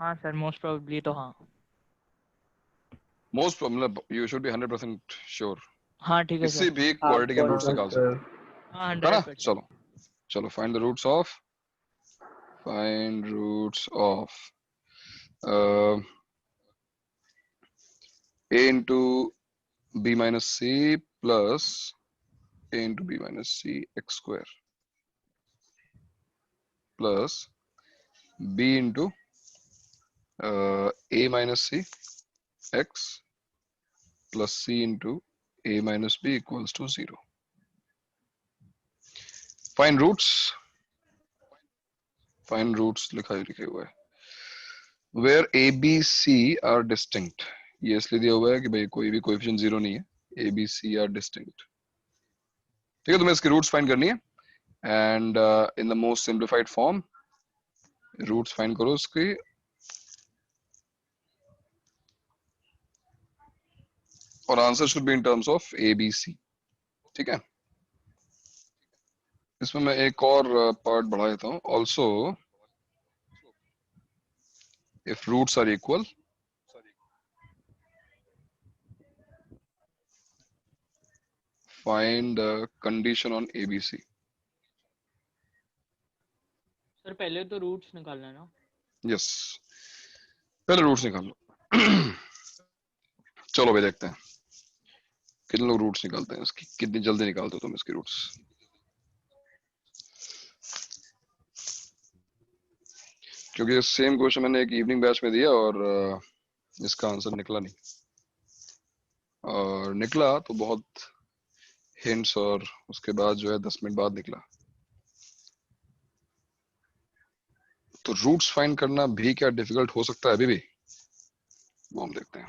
हाँ sir, most probably तो हाँ। मोस्ट मतलब यू शुड बी 100% श्योर, हाँ ठीक है इससे सर। भी हाँ क्वाड्रेटिक रूट्स निकाल सकते हैं, हाँ है ना? 100%। चलो चलो, find the roots of, find roots of a into b minus c plus a into b minus c x square plus b into a minus c x plus c into a minus b equals to 0. Find roots. Find roots लिखे हुआ है. Where a b c are distinct. ये इसलिए दिया हुआ है कि भाई कोई भी कोएफिशिएंट 0 नहीं है. a b c are distinct. ठीक है, तुम्हें इसकी रूट्स फाइंड करनी है. And in the most simplified form roots find करो उसकी. और answer should be in terms of A B C. ठीक है, इसमें मैं एक और पार्ट बढ़ा देता हूं. Also if roots are equal, find condition on A B C. Sir पहले तो रूट्स निकालना है ना? यस, पहले रूट्स निकाल लो. चलो भाई देखते हैं कितने लोग रूट्स निकालते हैं इसकी, कितनी जल्दी निकालते हो तुम इसकी रूट्स. क्योंकि सेम क्वेश्चन मैंने एक इवनिंग बैच में दिया और इसका आंसर निकला नहीं, और निकला तो बहुत हिंट्स और उसके बाद जो है 10 मिनट बाद निकला. तो रूट्स फाइंड करना भी क्या डिफिकल्ट हो सकता है अभी भी, वो हम देखते हैं.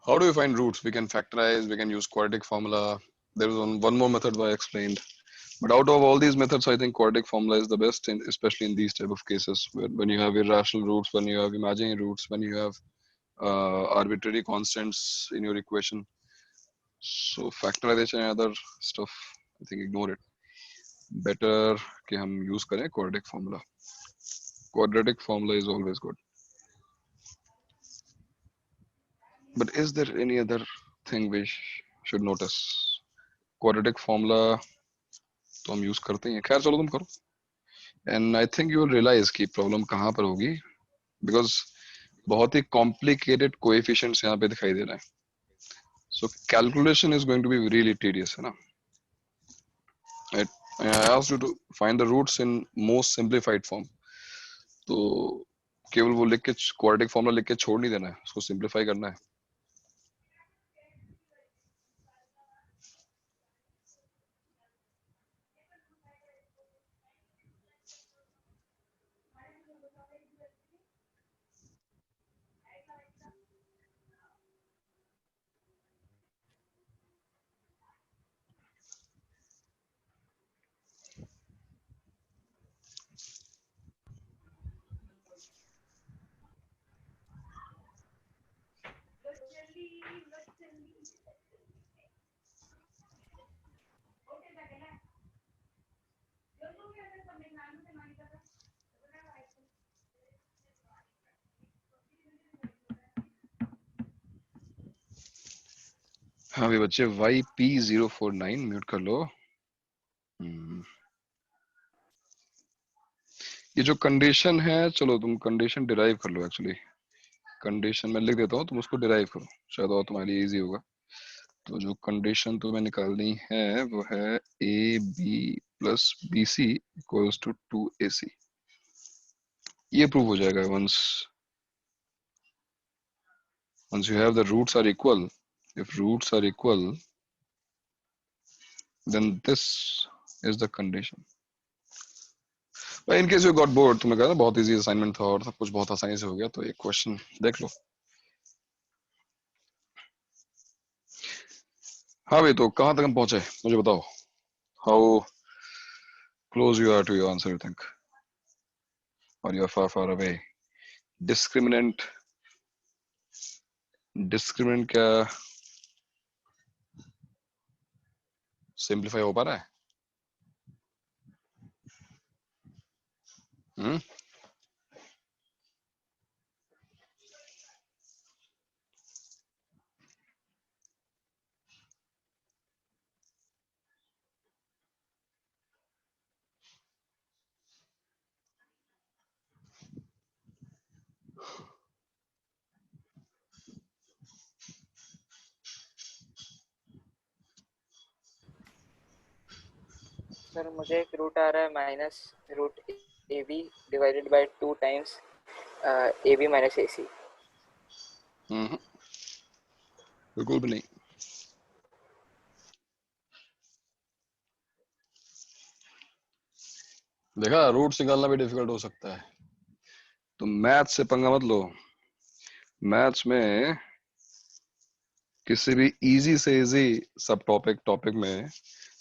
How do we find roots? We can factorize, we can use quadratic formula. There is one more method I explained. But out of all these methods, I think quadratic formula is the best, especially in these type of cases when you have irrational roots, when you have imaginary roots, when you have arbitrary constants in your equation. So factorization and other stuff, I think ignore it. Better कि हम use करें quadratic formula. Quadratic formula is always good. But is there any other thing we should notice? Quadratic formula तो हम use करते हैं. खैर चलो तुम करो. And I think you will realize कि प्रॉब्लम कहाँ पर होगी, बिकॉज बहुत ही कॉम्प्लिकेटेड कोएफिशिएंट्स यहाँ पे दिखाई दे रहे हैं. So calculation is going to be really tedious, है ना? I asked you to find the roots in most simplified form. तो केवल वो लिख के क्वाड्रेटिक फॉर्मूला लिख के छोड़ नहीं देना है, उसको सिंप्लीफाई करना है. हाँ भाई बच्चे, YP049 म्यूट कर लो. ये जो कंडीशन है, चलो तुम कंडीशन डिराइव कर लो. एक्चुअली कंडीशन मैं लिख देता हूँ, तुम उसको डिराइव करो, शायद और तुम्हारे लिए इजी होगा. तो जो कंडीशन तुम्हें निकालनी है वो है A B plus B C equals to 2AC. ये प्रूव हो जाएगा once you have the roots are equal. If roots are equal, then this is the condition. In case you got bored, तुम्हें कहा बहुत इजी असाइनमेंट था और सब कुछ बहुत आसानी से हो गया, तो एक क्वेश्चन देख लो. हाँ भाई, तो कहाँ तक हम पहुंचे मुझे बताओ. How close you are to your answer, you think, और you are far far away? Discriminant क्या सिंप्लीफाई हो पा रहा है? हम्म सर मुझे एक रूट आ रहा है minus root a b divided by 2 times a b minus a c. बिल्कुल भी नहीं। देखा, रूट्स निकालना भी डिफिकल्ट हो सकता है, तो मैथ्स से पंगा मत लो। मैथ्स में किसी भी इजी से इजी सब टॉपिक में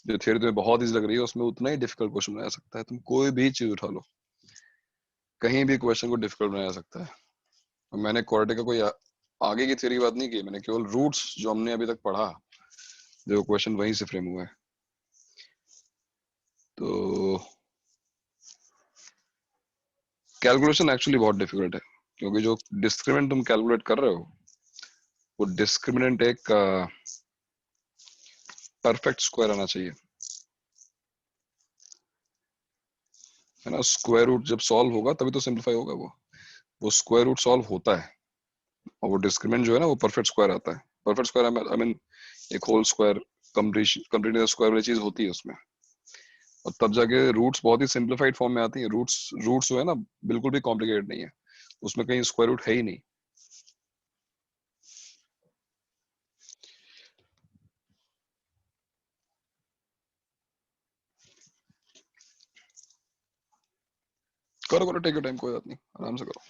जो थियरी तुम्हें बहुत इजी लग रही है, उसमें उतना ही डिफिकल्ट क्वेश्चन बनाया सकता है। तुम कोई भी चीज उठा लो, कहीं भी क्वेश्चन को डिफिकल्ट बनाया सकता है। और मैंने क्वाड्रेटिक का कोई आगे की थियरी की बात नहीं की, मैंने केवल रूट्स जो हमने अभी तक पढ़ा, जो क्वेश्चन वहीं से फ्रेम हुआ है। तो कैलकुलेशन एक्चुअली बहुत डिफिकल्ट है, क्योंकि जो डिस्क्रिमिनेंट तुम कैलकुलेट कर रहे हो, वो डिस्क्रिमिनेंट एक परफेक्ट स्क्वायर आना चाहिए, है ना। स्क्वायर रूट जब सॉल्व होगा तभी तो सिंप्लीफाई होगा वो स्क्वायर रूट सॉल्व होता है, और वो डिस्क्रिमिनेंट जो है ना, वो परफेक्ट स्क्वायर आता है। परफेक्ट स्क्वायर आई मीन एक होल स्क्वायर, कंप्लीट स्क्वायर वाली चीज होती है उसमें, और तब जाके रूट्स बहुत ही सिंप्लीफाइड फॉर्म में आती है। रूट्स रूट्स जो है ना, बिल्कुल भी कॉम्प्लिकेटेड नहीं है, उसमें कहीं स्क्वायर रूट है ही नहीं। करो करो, टेक योर टाइम, कोई बात नहीं, आराम से करो।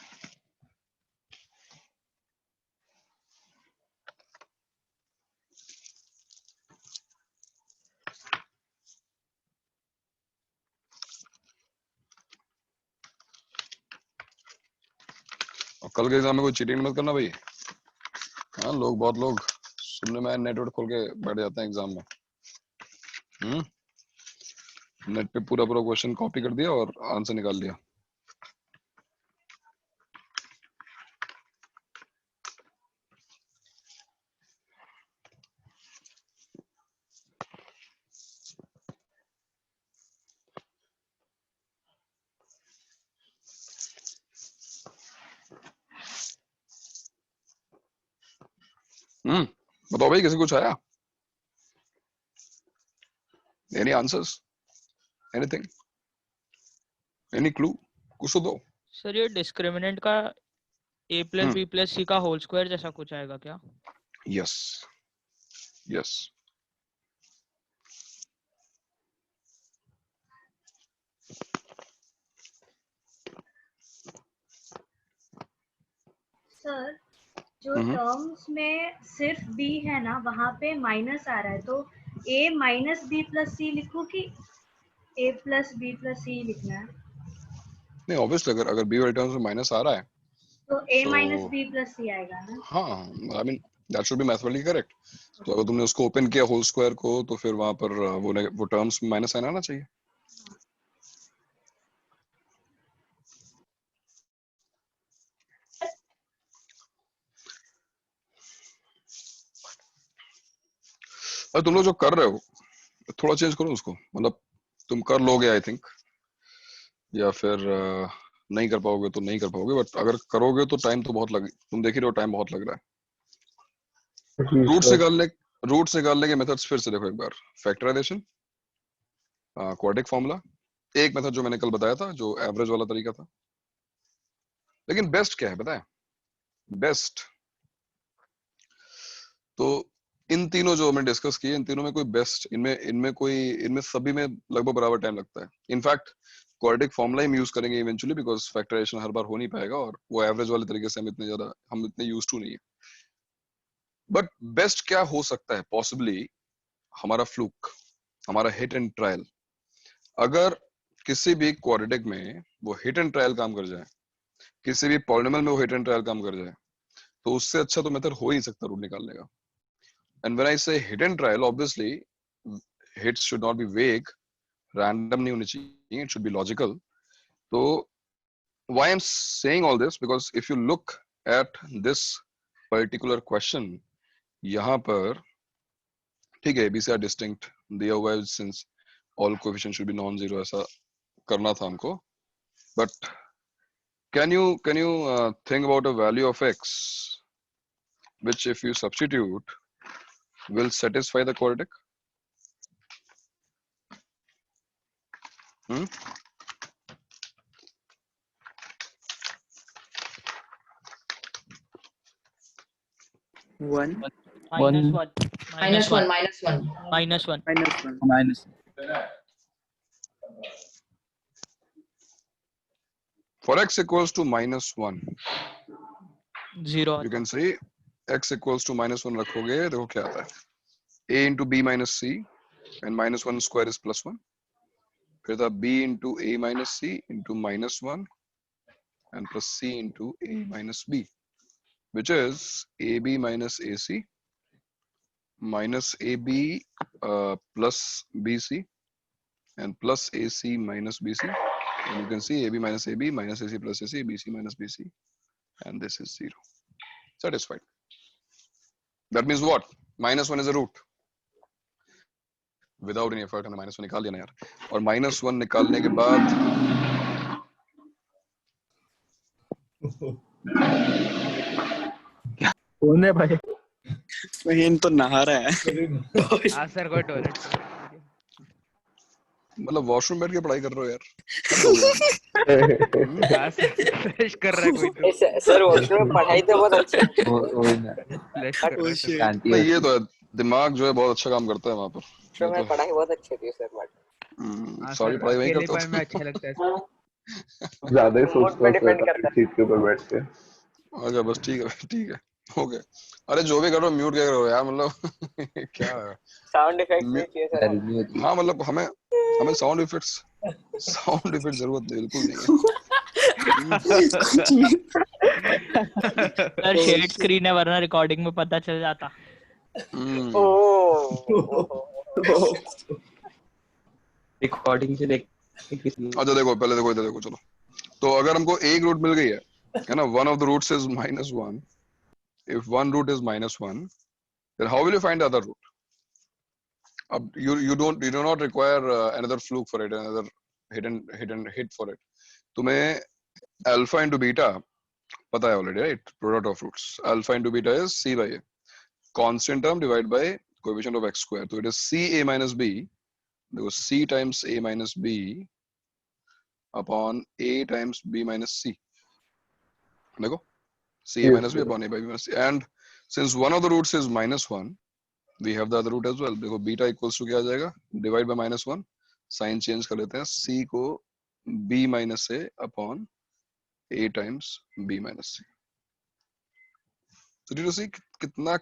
और कल के एग्जाम में कोई चीटिंग मत करना भाई। हाँ, बहुत लोग सुनने में नेटवर्क खोल के बैठ जाते हैं एग्जाम में। नेट पे पूरा पूरा क्वेश्चन कॉपी कर दिया और आंसर निकाल लिया। बताओ भाई, किसी कुछ आया? Any answers? Anything? Any clue? कुछ तो दो। सर ये डिस्क्रिमिनेंट का a प्लस बी प्लस सी का होल स्क्वायर जैसा कुछ आएगा क्या? Yes yes. सर जो टर्म्स में सिर्फ b है ना, वहां पे माइनस आ रहा है, तो a माइनस बी प्लस सी लिखूं कि a प्लस बी प्लस सी लिखना है? नहीं, ऑब्वियसली अगर बी वाले टर्म्स में माइनस आ रहा है तो a तो माइनस बी प्लस सी आएगा ना? हाँ, I mean that should be mathematically correct. तो अगर तुमने उसको ओपन किया होल स्क्वायर को, तो फिर वहां पर वो टर्म्स में माइनस आना चाहिए। अरे तुम लोग जो कर रहे हो, थोड़ा चेंज करो उसको, मतलब तुम कर लोगे आई थिंक, या फिर नहीं कर पाओगे तो नहीं कर पाओगे, बट अगर करोगे तो टाइम तो बहुत लगे, तुम देख ही रहे हो टाइम बहुत लग रहा है। रूट्स निकालने के मेथड्स फिर से देखो एक बार। फैक्टराइजेशन, क्वाड्रेटिक फॉर्मूला, एक मेथड जो मैंने कल बताया था, जो एवरेज वाला तरीका था। लेकिन बेस्ट क्या है बताएं? बेस्ट तो इन तीनों जो हमने डिस्कस किए, इन तीनों में कोई बेस्ट, इनमें सभी में लगभग बराबर टाइम लगता है। इनफैक्ट क्वाड्रेटिक फॉर्मूला ही यूज करेंगे इवेंचुअली, बिकॉज फैक्टराइजेशन हर बार हो नहीं पाएगा, और वो एवरेज वाले तरीके से हम इतने यूज टू नहीं है। बट बेस्ट क्या हो सकता है पॉसिबली? हमारा फ्लूक, हमारा हिट एंड ट्रायल। अगर किसी भी क्वाड्रेटिक में वो हिट एंड ट्रायल काम कर जाए, किसी भी पॉलिनोमियल में वो हिट एंड ट्रायल काम कर जाए, तो उससे अच्छा तो मेथड हो ही नहीं सकता रूट निकालने का। एंड व्हेन आई से hit and trial, obviously hits should not be वेग, रैंडम नहीं होनी चाहिए, इट शुड बी लॉजिकल। तो why I'm saying all this, because if you look at this particular question, यहाँ पर ठीक है ABC are distinct दिया हुआ है, since all coefficients should be non-zero, ऐसा करना था हमको. But can you think about a value of x which if you substitute will satisfy the quadratic? One. minus one. Minus one. Minus one. Minus one. Minus one. Minus. For x equals to -1, 0. you can say x equals to -1 रखोगे, देखो क्या आता है, a into b minus c, and -1 square is +1. फिर था b into a minus c into -1 and plus c into a minus b, which is ab minus ac minus ab plus bc and plus ac minus bc. And you can see AB minus AB minus AC plus AC, BC minus BC, and this is 0. Satisfied. That means what? -1 is a root. Without any effort, हमने -1 निकाल लिया ना यार. और -1 निकालने के बाद कौन है भाई? महीन तो नहा रहा है. सर को टॉयलेट. मतलब वॉशरूम बैठ के पढ़ाई कर रहे हो यार. फ्लैश कर रहा है कोई तो. सर वॉशरूम में पढ़ाई तो बहुत अच्छी है. फ्लैश कर रहा है. नहीं ये तो है, दिमाग जो है बहुत अच्छा काम करता है वहाँ पर. वॉशरूम में पढ़ाई बहुत अच्छी थी सर. बट सारी पढ़ाई वहीं करता अकेलेपन में अच्छा लगता है. ज्यादा ही मूड पे सोचता डिपेंड है करता है. सीट के ऊपर बैठ के. अच्छा बस ठीक है हो गया. अरे जो भी करो म्यूट क्या करो यार, मतलब क्या है. साउंड इफेक्ट भी चाहिए सर. हाँ मतलब हमें साउंड इफेक्ट्स जरूरत नहीं, बिल्कुल नहीं है. सर शेड स्क्रीन है, वरना रिकॉर्डिंग में पता चल जाता. रिकॉर्डिंग से देख. अच्छा देखो पहले देखो इधर देखो. चलो तो अगर हमको एक रूट मिल गई है ना, one of the roots is -1. If one root is -1, then how will you find the other root? You do not require another fluke for it, another hidden hit for it. तुम्हें alpha into beta पता है already, right? Product of roots. Alpha into beta is c by a. Constant term divided by coefficient of x square. So it is ca minus b. देखो c times a minus b upon a times b minus c. देखो. C a minus b upon a by b minus c, and since one of the roots is -1, we have the other root as well. देखो beta equals to क्या आ जाएगा, divide by -1, sign change कर लेते हैं, c को b minus a upon a times b minus c. तो did you see कितना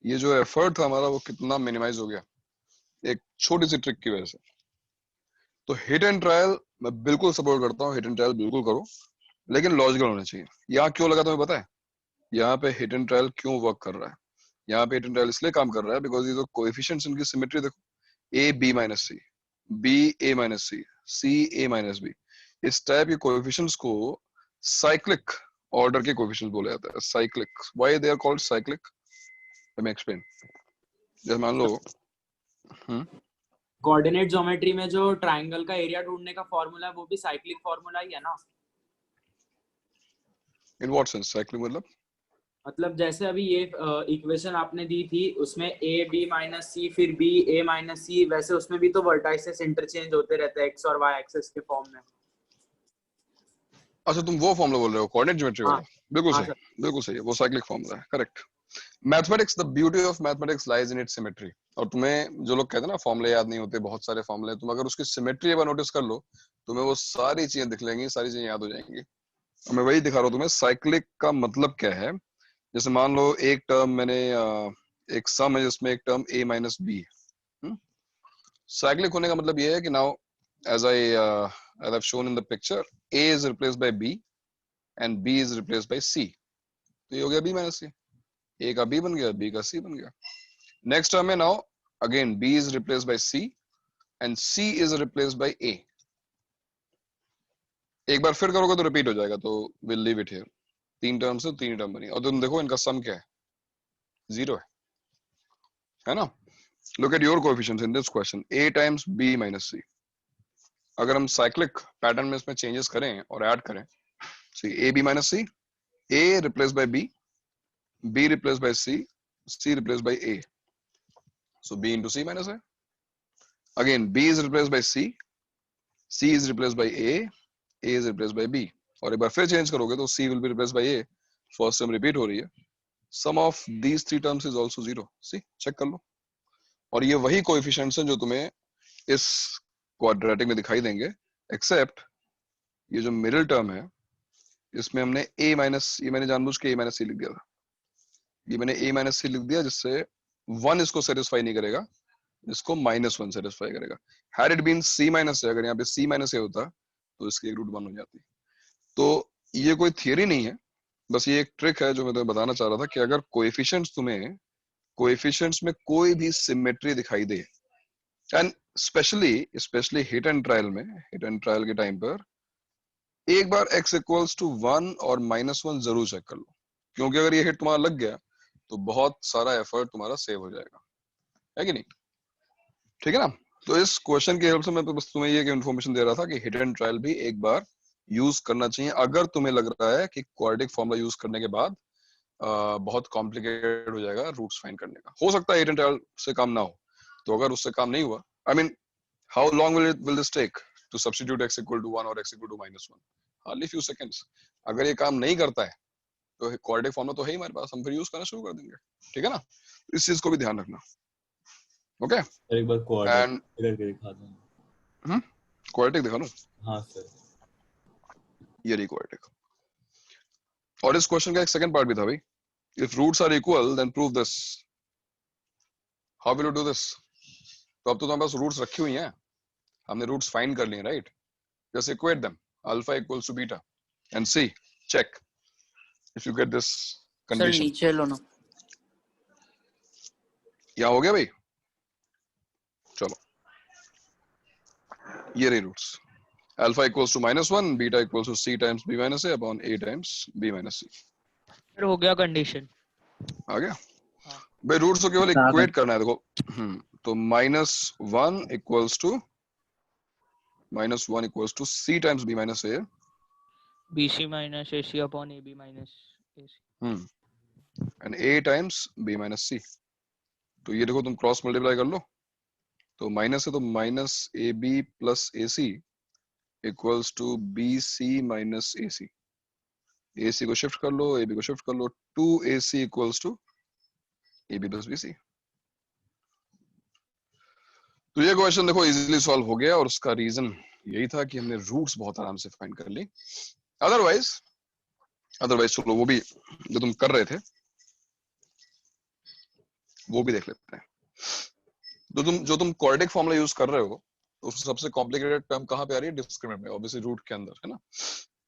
ये जो एफर्ट था हमारा वो कितना मिनिमाइज हो गया एक छोटी सी ट्रिक की वजह से. तो हिट एंड ट्रायल मैं बिल्कुल सपोर्ट करता हूँ, हिट एंड ट्रायल बिल्कुल करो, लेकिन लॉजिकल होना चाहिए. यहाँ क्यों लगा तुम्हें पता है? यहाँ पे हिट एंड ट्रायल क्यों वर्क कर रहा है? यहाँ पे हिट एंड ट्रायल इसलिए काम कर रहा है बिकॉज ये जो कोएफिशिएंट्स इनकी सिमेट्री देखो, a b minus c, b a minus c, c a minus b, इस टाइप के कोएफिशिएंट्स को साइक्लिक ऑर्डर के कोएफिशिएंट्स बोला जाता है. Cyclic, why they are called cyclic? Let me explain. जैसे मान लो कोऑर्डिनेट ज्योमेट्री में जो ट्रायंगल का एरिया ढूंढने का फॉर्मूला है वो भी साइक्लिक फॉर्मूला ही है ना. In what sense cyclic? मतलब जैसे अभी ये इक्वेशन आपने दी थी उसमें a b minus c फिर b a minus c, वैसे उसमें भी तो वर्टाइसेस इंटरचेंज होते रहते हैं x और y एक्सिस के फॉर्म में. अच्छा तुम वो फॉर्मूला बोल रहे हो कोऑर्डिनेट ज्योमेट्री वाला? बिल्कुल हाँ, सही, बिल्कुल सही है, वो साइक्लिक फॉर्मूला है. Correct. Mathematics, the beauty of mathematics lies in its symmetry. और तुम्हें जो लोग कहते हैं ना फॉर्मूले याद नहीं होते, बहुत सारे फॉर्मूले, तुम अगर उसकी सिमेट्री एक बार नोटिस कर लो तुम्हें वो सारी चीजें दिख लेंगी, सारी चीजें याद हो जाएंगी. मैं वही दिखा रहा हूँ तुम्हें साइक्लिक का मतलब क्या है. जैसे मान लो एक टर्म मैंने एक सम है जिसमें एक टर्म a माइनस बी है. साइक्लिक होने का मतलब ये है कि now as I've shown in the picture, a is replaced by b and b is replaced by c. तो ये हो गया b minus c. a का b बन गया, b का c बन गया. नेक्स्ट टर्म है now again b is replaced by c and c is replaced by a. एक बार फिर करोगे तो रिपीट हो जाएगा, तो will leave it here. 3 term से 3 टर्म बनी, और तुम देखो इनका सम क्या है, 0 है ना। Look at your coefficients in this question, a times b minus c। अगर हम साइक्लिक पैटर्न में इसमें चेंजेस करें और ऐड करें, सी a b minus c, a replace by b, b replace by c, c replace by a, so b into c minus a. Again b is replaced by c, c is replaced by a is replaced by b, और एक बार फिर change करोगे तो c will be replaced by a, first term repeat हो रही है, sum of these 3 terms is also 0। See check कर लो, और ये वही कोएफिशिएंट्स हैं जो तुम्हें इस क्वाड्रेटिक में दिखाई देंगे, एक्सेप्ट ये जो मिडिल टर्म है इसमें हमने a माइनस, ये मैंने जानबूझ के a माइनस c लिख दिया था, ये मैंने a माइनस c लिख दिया जिससे 1 इसको सेटिस्फाई नहीं करेगा, इसको -1 सेटिस्फाई करेगा। Had it been c minus a, अगर यहाँ पे c माइनस a होता तो इसकी एक रूट 1 हो जाती। तो ये कोई थियरी नहीं है, बस ये एक ट्रिक है जो मैं तुम्हें बताना चाह रहा था कि अगर कोएफिशिएंट्स तुम्हें, कोएफिशिएंट्स में कोई भी सिमेट्री दिखाई दे, and specially hit and trial में, हिट एंड ट्रायल के टाइम पर एक बार x इक्वल्स टू 1 और -1 जरूर चेक कर लो, क्योंकि अगर ये हिट तुम्हारा लग गया तो बहुत सारा एफर्ट तुम्हारा सेव हो जाएगा, है कि नहीं? ठीक है ना। तो इस क्वेश्चन की हेल्प से मैं तो बस तुम्हें ये इन्फॉर्मेशन दे रहा था कि हिट एंड ट्रायल भी एक बार यूज करना चाहिए अगर तुम्हें लग रहा है कि क्वाड्रेटिक फॉर्मूला यूज करने के बाद बहुत कॉम्प्लिकेटेड हो जाएगा रूट्स फाइंड करने का। हो सकता है हिट एंड ट्रायल से काम ना हो, तो अगर उससे काम नहीं हुआ, I mean how long will this take to substitute x equal to 1 और x equal to -1? Hardly few seconds. अगर ये काम नहीं करता है तो क्वाड्रेटिक फॉर्मूला तो है ही हमारे पास, हम फिर यूज करना शुरू कर देंगे। ठीक है ना, इस चीज को भी ध्यान रखना। ओके, एक बार क्वाड्रेटिक एंड करके दिखा दो। क्वाड्रेटिक दिखा लूं? हाँ सर। ये रही क्वाड्रेटिक। और इस क्वेश्चन का एक सेकंड पार्ट भी था भाई, if roots are equal then prove this. How will you do this? तो अब तो तुम्हारे पास रूट्स रखी हुई हैं, हमने रूट्स फाइंड कर लिए, right? Just equate them, alpha equals to beta and see check if you get this sir condition. नीचे लो ना। क्या हो गया भाई? चलो, ये रही roots, alpha equals to -1, beta equals to c times b minus a upon a times b minus c। फिर हो गया कंडीशन, आ गया हाँ। भाई, रूट्स को केवल इक्वेट करना है। देखो तो -1 equals to c times b minus a, bc minus ac upon ab minus ac। And a times b minus c। तो ये देखो तुम क्रॉस मल्टीप्लाई कर लो, तो माइनस है तो -ab plus ac equals to bc minus ac। ac को shift कर लो, ab को शिफ्ट कर लो, 2ac equals to ab plus bc। तो ये क्वेश्चन देखो इजीली सॉल्व हो गया, और उसका रीजन यही था कि हमने रूट्स बहुत आराम से फाइंड कर ली। अदरवाइज चलो वो भी जो तुम कर रहे थे वो भी देख लेते हैं। जो तुम क्वाड्रेटिक फॉर्मूला यूज कर रहे हो, तो सबसे कॉम्प्लिकेटेड टर्म कहाँ पे आ रही है? डिस्क्रिमिनेंट में, ऑब्वियसली रूट के अंदर, है ना।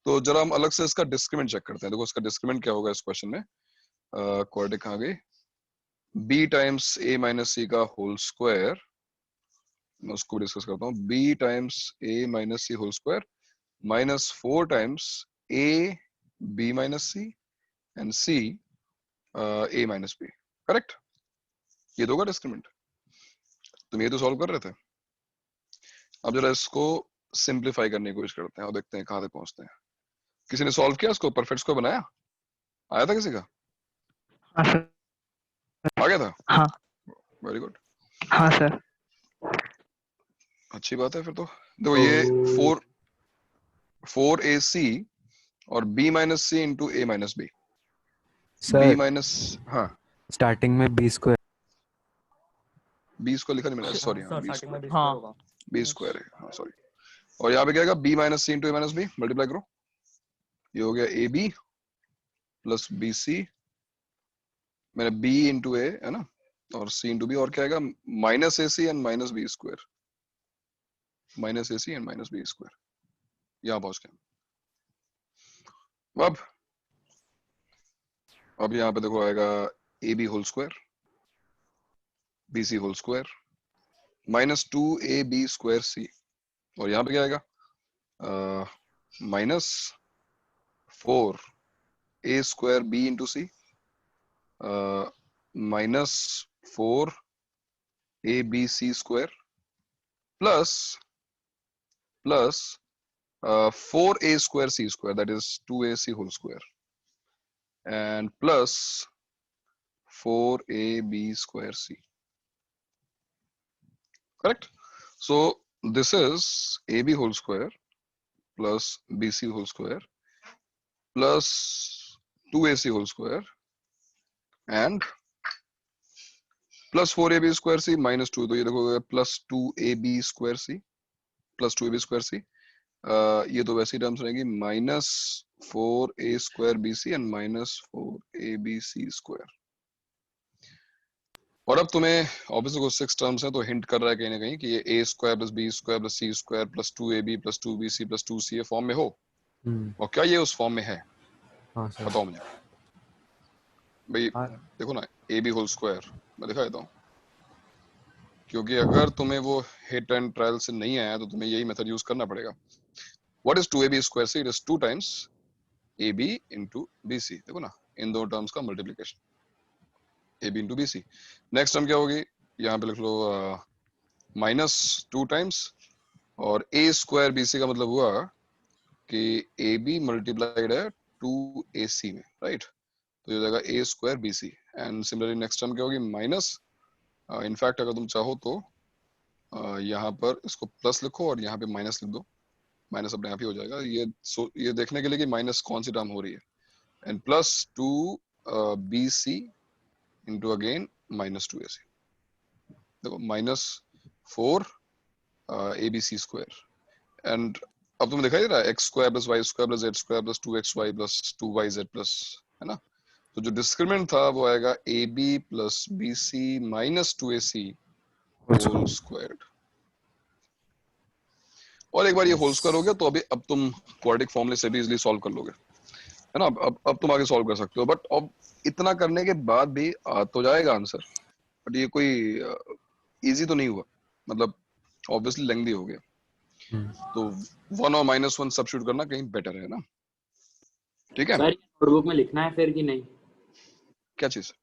तो जरा हम अलग से इसका डिस्क्रिमिनेंट चेक करते हैं। देखो इसका डिस्क्रिमिनेंट क्या होगा इस क्वेश्चन में। क्वाड्रेटिक कहाँ गई? b times a minus c का होल स्क्वायर, मैं उसको डिस्कस करता हूँ। b times a minus c whole square -4 times a b minus c and c a minus b, correct? ये दोगा डिस्क्रिमिनेंट। तुम ये तो सॉल्व कर रहे थे, अब जरा इसको सिंप्लीफाई करने की कोशिश करते हैं और देखते हैं कहाँ तक पहुंचते हैं। किसी ने सॉल्व किया इसको? परफेक्ट स्क्वायर बनाया? आया था किसी का? हाँ सर। आ गया था? हाँ वेरी गुड, हाँ सर। अच्छी बात है फिर तो। देखो ये 4ac और b minus c into a minus b, b minus, हाँ स्टार्टिंग में b स्क्वायर, b को लिखा नहीं मैंने, सॉरी, हाँ b हाँ स्क्वायर है, हाँ सॉरी। और यहाँ पे क्या आएगा? b minus c into a minus b, multiply करो, ये हो गया ab प्लस bc, मैंने b इंटू a है ना, और c इंटू b, और क्या आएगा? Minus ac and minus b square, minus ac and minus b square. यहाँ पहुंच गए। अब यहाँ पे देखो आएगा ab whole square, bc whole square, -2ab square c, और यहाँ पे क्या आएगा? minus 4a square b into c minus 4abc square plus 4a square c square, that is 2ac whole square, and plus 4ab square c. Correct? So this is ab whole square plus bc whole square plus 2ac whole square and plus 4ab square c minus 2, तो ये देखोगे plus 2ab square c plus 2ab square c. ये तो वैसी terms रहेंगी minus 4a square bc and minus 4abc square. और अब तुम्हें ऑब्वियसली कुछ 6 टर्म्स हैं तो हिंट कर रहा है कहीं ना कहीं कि ये a square plus b square plus c square plus 2ab plus 2bc plus 2ca form में हो. और क्या ये उस फॉर्म में है? हाँ सर. बताओ मुझे भाई. देखो ना ab होल स्क्वायर मैं दिखा देता हूँ, क्योंकि अगर तुम्हें वो हिट एंड ट्रायल से नहीं आया तो तुम्हें यही मेथड यूज करना पड़ेगा. What is 2ab square c? It is 2 times ab into bc. देखो ना इन दो टर्म्स का multiplication ab into bc. Next term क्या होगी? यहाँ पे लिख लो माइनस 2 टाइम्स और a स्क्वायर bc का मतलब हुआ कि ab मल्टीप्लाइड है 2ac में, राइट? तो ये हो जाएगा a square bc. And similarly next term क्या होगी? माइनस, इनफैक्ट अगर तुम चाहो तो यहाँ पर इसको प्लस लिखो और यहाँ पे माइनस लिख दो. माइनस अपने आप ही हो जाएगा. ये देखने के लिए कि माइनस कौन सी टर्म हो रही है. And plus 2bc into again minus 2ac. देखो माइनस 4abc स्क्वायर. एंड अब तुम्हें दिखाई दे रहा है x square plus Y square plus z square plus 2xy plus 2yz plus, है ना? तो जो डिस्क्रिमिनेंट था वो आएगा ab plus bc minus 2ac whole squared. और एक बार ये होल स्क्वायर हो गया तो अभी अब तुम क्वाड्रेटिक फॉर्मूले से भी इजीली सॉल्व कर लोगे, है ना? अब तुम आगे सॉल्व कर सकते हो. बट अब इतना करने के बाद भी आ तो जाएगा आंसर, बट ये कोई इजी तो नहीं हुआ, मतलब ऑब्वियसली लेंथी हो गया. तो 1 और -1 सब्स्टिट्यूट करना कहीं बेटर है ना? ठीक है सर नोटबुक में लिखना है फिर कि नहीं? क्या चीज?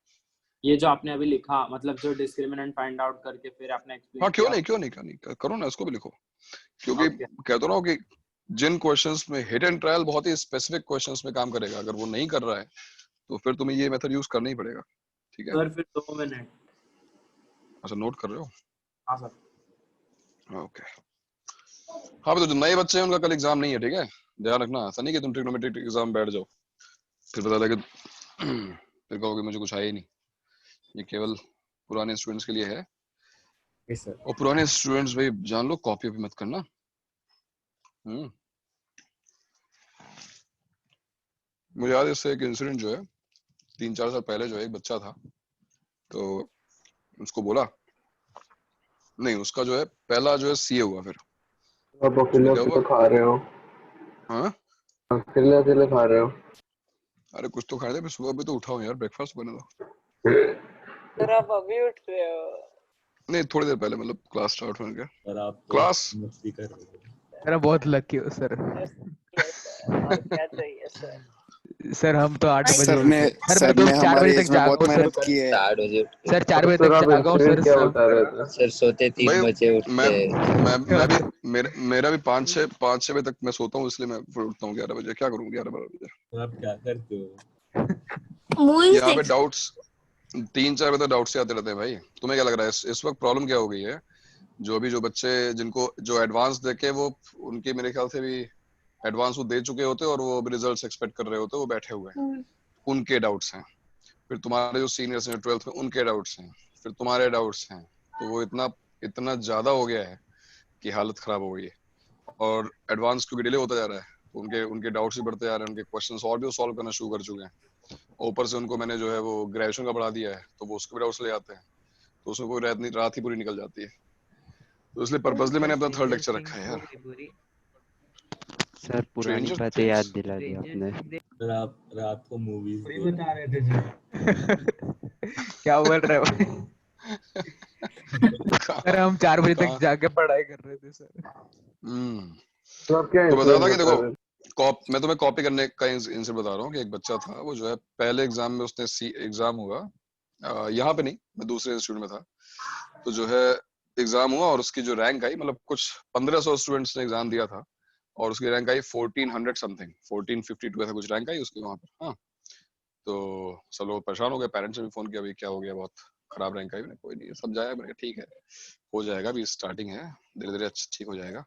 ये जो आपने अभी लिखा, मतलब जो डिस्क्रिमिनेंट फाइंड आउट करके फिर आपने एक्सप्लेन. हाँ क्यों नहीं करो ना, इसको भी लिखो. क्योंकि कहता रहा हूँ कि जिन क्वेश्चंस में हिट एंड ट्रायल बहुत ही स्पेसिफिक क्वेश्चंस में काम करेगा, अगर वो नहीं कर रहा है तो फिर तुम्हें ये मेथड यूज करना ही पड़ेगा. ठीक है सर फिर 2 मिनट. अच्छा नोट कर रहे हो? हाँ सर. ओके. हाँ तो जो नए बच्चे हैं उनका कल एग्जाम नहीं है, ठीक है? ध्यान रखना. ऐसा नहीं कि तुम ट्रिग्नोमेट्रिक एग्जाम बैठ जाओ फिर पता लगे फिर कहोगे मुझे कुछ आया ही नहीं. ये केवल पुराने स्टूडेंट्स के लिए है. Yes sir. और पुराने स्टूडेंट्स भाई जान लो, कॉपी भी मत करना. मुझे याद है इससे एक इंसिडेंट जो है 3-4 साल पहले, जो एक बच्चा था तो उसको बोला नहीं, उसका जो है पहला जो है सीए हुआ. फिर आप अकेले खा रहे हो? हाँ अकेले खा रहे हो? अरे कुछ तो खाए थे. सुबह भी तो उठाओ यार, ब्रेकफास्ट बने दो. सर आप अभी उठ रहे हो? नहीं थोड़ी देर पहले, मतलब क्लास स्टार्ट होने के. सर आप क्लास मस्ती कर रहे हो. सर बहुत लकी हो सर. और क्या चाहिए सर? सर हम तो 8 बजे सर ने सर मैं तो 4 बजे तक जागा हूं मेहनत की है. 8 बजे उठते सर 4 बजे तक जागा हूं सर. क्या बता रहे थे? सर सोते 3 बजे उठते. मैं भी मेरा भी 5-6 बजे तक मैं सोता हूँ, इसलिए मैं फिर उठता हूँ 11 बजे. क्या करूँ 11-12 बजे? तो आप क्या करते हो? यहाँ पे डाउट्स 3-4 बजे तक डाउट्स आते रहते हैं भाई. तुम्हें क्या लग रहा है इस वक्त प्रॉब्लम क्या हो गई है? जो बच्चे जिनको जो एडवांस देके वो उनके मेरे ख्याल से भी एडवांस वो दे चुके होते और वो रिजल्ट्स एक्सपेक्ट कर रहे होते, वो बैठे हुए हैं, उनके डाउट्स हैं. फिर तुम्हारे जो सीनियर्स हैं 12th में, उनके डाउट्स हैं. फिर तुम्हारे डाउट्स हैं. तो वो इतना ज्यादा हो गया है कि हालत खराब हो गई है. और एडवांस क्योंकि डिले होता जा रहा है तो उनके डाउट्स भी बढ़ते जा रहे हैं. उनके क्वेश्चंस और भी सॉल्व करना शुरू कर चुके हैं. ऊपर से उनको मैंने जो है वो ग्रेजुएशन का बढ़ा दिया है, तो वो उसके भी डाउट्स ले आते हैं. तो उसमें कोई रात ही पूरी निकल जाती है. तो इसलिए पर्पसली मैंने अपना 3rd लेक्चर रखा है यार. सर पुरानी बातें याद दिला दी आपने. सर आप रात को मूवीज बता रहे थे जी. क्या बोल रहे हो? सर हम 4 बजे तक जाके पढ़ाई कर रहे थे सर. तो आप क्या तो बता था कि देखो मैं तुम्हें कॉपी करने का इंसिडेंट बता रहा हूँ कि एक बच्चा था, वो जो है पहले एग्जाम में उसने एग्जाम हुआ, यहाँ पे नहीं, मैं दूसरे इंस्टीट्यूट में था, तो जो है एग्जाम हुआ और उसकी जो रैंक आई, मतलब कुछ 1500 स्टूडेंट्स ने एग्जाम दिया था और उसकी रैंक आई 1400 समथिंग, 1452 ऐसा कुछ रैंक आई उसकी वहां पर। हाँ, तो सब लोग परेशान हो गए, पेरेंट्स ने भी फोन किया, भाई क्या हो गया, बहुत खराब रैंक आई। मैंने कोई नहीं समझाया, मैंने ठीक है हो जाएगा, अभी स्टार्टिंग है, धीरे धीरे ठीक हो जाएगा।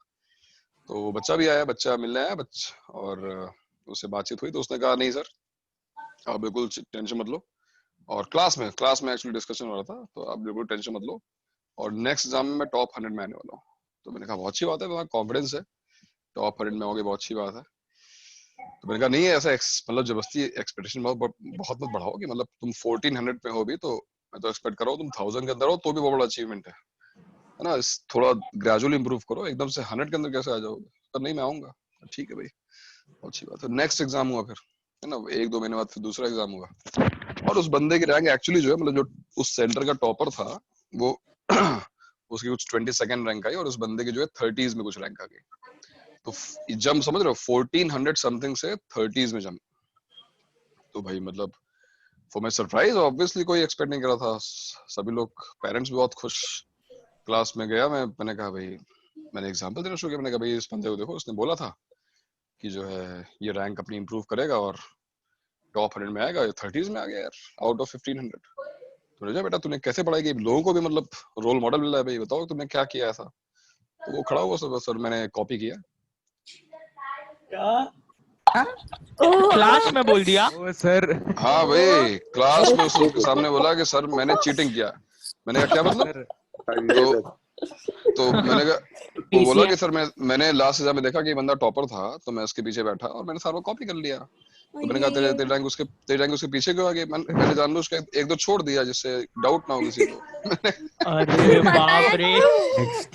तो वो बच्चा भी आया, बच्चा मिलने आया और उससे बातचीत हुई, तो उसने कहा नहीं सर आप बिल्कुल टेंशन मत लो, और क्लास में एक्चुअली डिस्कशन हो रहा था, तो आप बिल्कुल टेंशन मत लो, और नेक्स्ट एग्जाम में मैं टॉप 100 में आने वाला हूँ। तो मैंने कहा बहुत अच्छी बात है, मेरा कॉन्फिडेंस है, टॉप 100 में होगे, बहुत अच्छी बात है। तो मैंने कहा नहीं ऐसा मतलब जबरदस्ती एक्सपेक्टेशन बहुत मत बढ़ाओ कि मतलब तुम 1400 पे हो भी, तो मैं तो एक्सपेक्ट कर रहा हूँ तुम 1000 के अंदर हो तो भी बहुत बड़ा अचीवमेंट है ना, थोड़ा ग्रेजुअली इंप्रूव करो, एकदम से 100 के अंदर कैसे आ जाओगे। पर नहीं मैं आऊंगा। ठीक है भाई, अच्छी बात है। नेक्स्ट एग्जाम हुआ फिर, है ना, 1-2 महीने बाद फिर दूसरा एग्जाम हुआ, और उस बंदे की रैंक एक्चुअली जो है, मतलब जो उस सेंटर का टॉपर था वो उसकी कुछ 22nd रैंक आई, और उस बंदे की जो है 30s में कुछ रैंक आ गई। तो जंप समझ रहे हो, 1400 समथिंग से 30s में जंप। तो भाई मतलब फॉर माय सरप्राइज, ऑब्वियसली कोई एक्सपेक्ट नहीं कर रहा था, सभी लोग, पेरेंट्स भी बहुत खुश। क्लास में गया मैंने कहा भाई, मैंने एग्जांपल देना शुरू किया, मैंने कहा भाई इस बंदे को देखो, उसने बोला था कि जो है ये रैंक अपनी इंप्रूव करेगा और टॉप 100 में आएगा, 30s में आ गया यार, आउट ऑफ 1500। तो रजा बेटा तूने कैसे पढ़ाई की, लोगों को भी मतलब रोल मॉडल मिल रहा है भाई, बताओ तुमने क्या किया ऐसा। तो वो खड़ा हुआ, सर मैंने कॉपी किया। क्लास में बोल दिया ओ सर। हाँ भाई, क्लास में उसके सामने बोला कि सर मैंने चीटिंग किया। मैंने कहा क्या मतलब, तो मैंने कहा, वो बोला कि सर मैंने लास्ट एग्जाम में देखा कि बंदा टॉपर था, तो मैं उसके पीछे बैठा और मैंने सारा कॉपी कर लिया। तो मैंने कहा तेरे रैंक उसके पीछे क्यों आ गई। मैंने जानबूझ के एक दो छोड़ दिया जिससे डाउट ना हो किसी को। अरे बाप रे,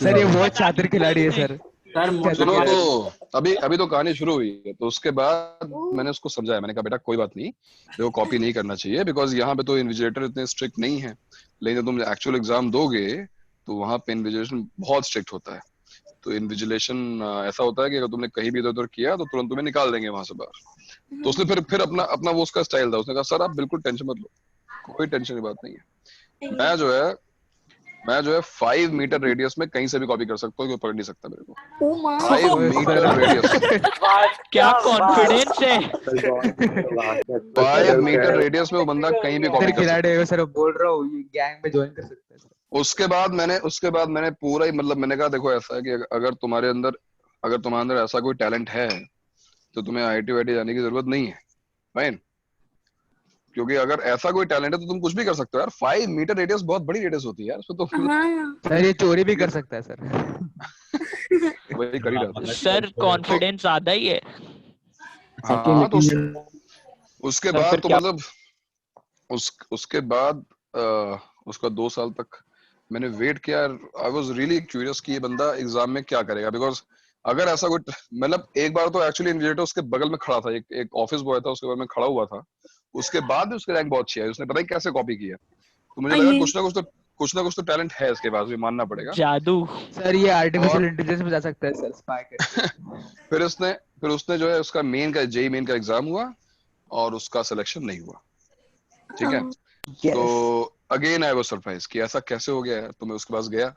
सर ये बहुत शातिर खिलाड़ी है सर। सुनो, तो अभी तो कहानी शुरू हुई है। तो उसके बाद मैंने उसको समझाया, मैंने कहा बेटा कोई बात नहीं, देखो कॉपी नहीं करना चाहिए, बिकॉज यहाँ पे तो इन्विजिलेटर इतने स्ट्रिक्ट नहीं है, लेकिन जब तुम एक्चुअल एग्जाम दोगे तो वहाँ पे इन्विजिलेशन बहुत स्ट्रिक्ट होता है। तो इन्विजिलेशन ऐसा होता है कि अगर तुमने कहीं भी इधर उधर किया तो तुरंत तुम्हें निकाल देंगे वहां से बाहर। तो उसने फिर अपना वो उसका स्टाइल था, उसने कहा सर आप बिल्कुल टेंशन मत लो, कोई टेंशन की बात नहीं है, मैं जो है 5 मीटर रेडियस में कहीं से भी कॉपी कर सकता हूँ, कोई पकड़ नहीं सकता मेरे को। 5 मीटर रेडियस, क्या कॉन्फिडेंस है। 5 मीटर रेडियस में वो बंदा कहीं भी कॉपी कर सकता है। सर बोल रहा हूँ ये गैंग में ज्वाइन कर सकता है सर। उसके बाद मैंने पूरा ही मतलब मैंने कहा देखो ऐसा है कि अगर तुम्हारे अंदर ऐसा कोई टैलेंट है तो तुम्हें आईआईटी वाईटी जाने की जरूरत नहीं है, फाइन। क्योंकि अगर ऐसा कोई टैलेंट है तो तुम कुछ भी कर सकते हो यार। 5 मीटर रेडियस बहुत बड़ी रेडियस होती है यार, उसमें तो सर ये चोरी भी कर सकता है सर। वही कर ही रहा था सर कॉन्फिडेंस ज्यादा ही है। हाँ। तो उसके बाद तो मतलब उसके बाद उसका 2 साल तक मैंने वेट किया। आई वाज रियली क्यूरियस कि ये बंदा एग्जाम में क्या करेगा, बिकॉज अगर ऐसा कोई मतलब एक बार तो एक्चुअली इन्विजिलेटर उसके बगल में खड़ा था, एक ऑफिस बॉय था उसके बगल में खड़ा हुआ था। उसके बाद भी उसकी रैंक बहुत अच्छी आई, उसने पता नहीं कैसे कॉपी किया। तो मुझे लगा कुछ ना कुछ तो टैलेंट है इसके पास भी, मानना पड़ेगा। जादू। सर ये आर्टिफिशियल इंटेलिजेंस में जा सकता है सर, स्पाई करके। फिर उसने जो है उसका जेईई मेन का एग्जाम हुआ और उसका सिलेक्शन नहीं हुआ। ठीक है। तो अगेन आई वाज सरप्राइज कि ऐसा कैसे हो गया है। तो मैं उसके पास गया,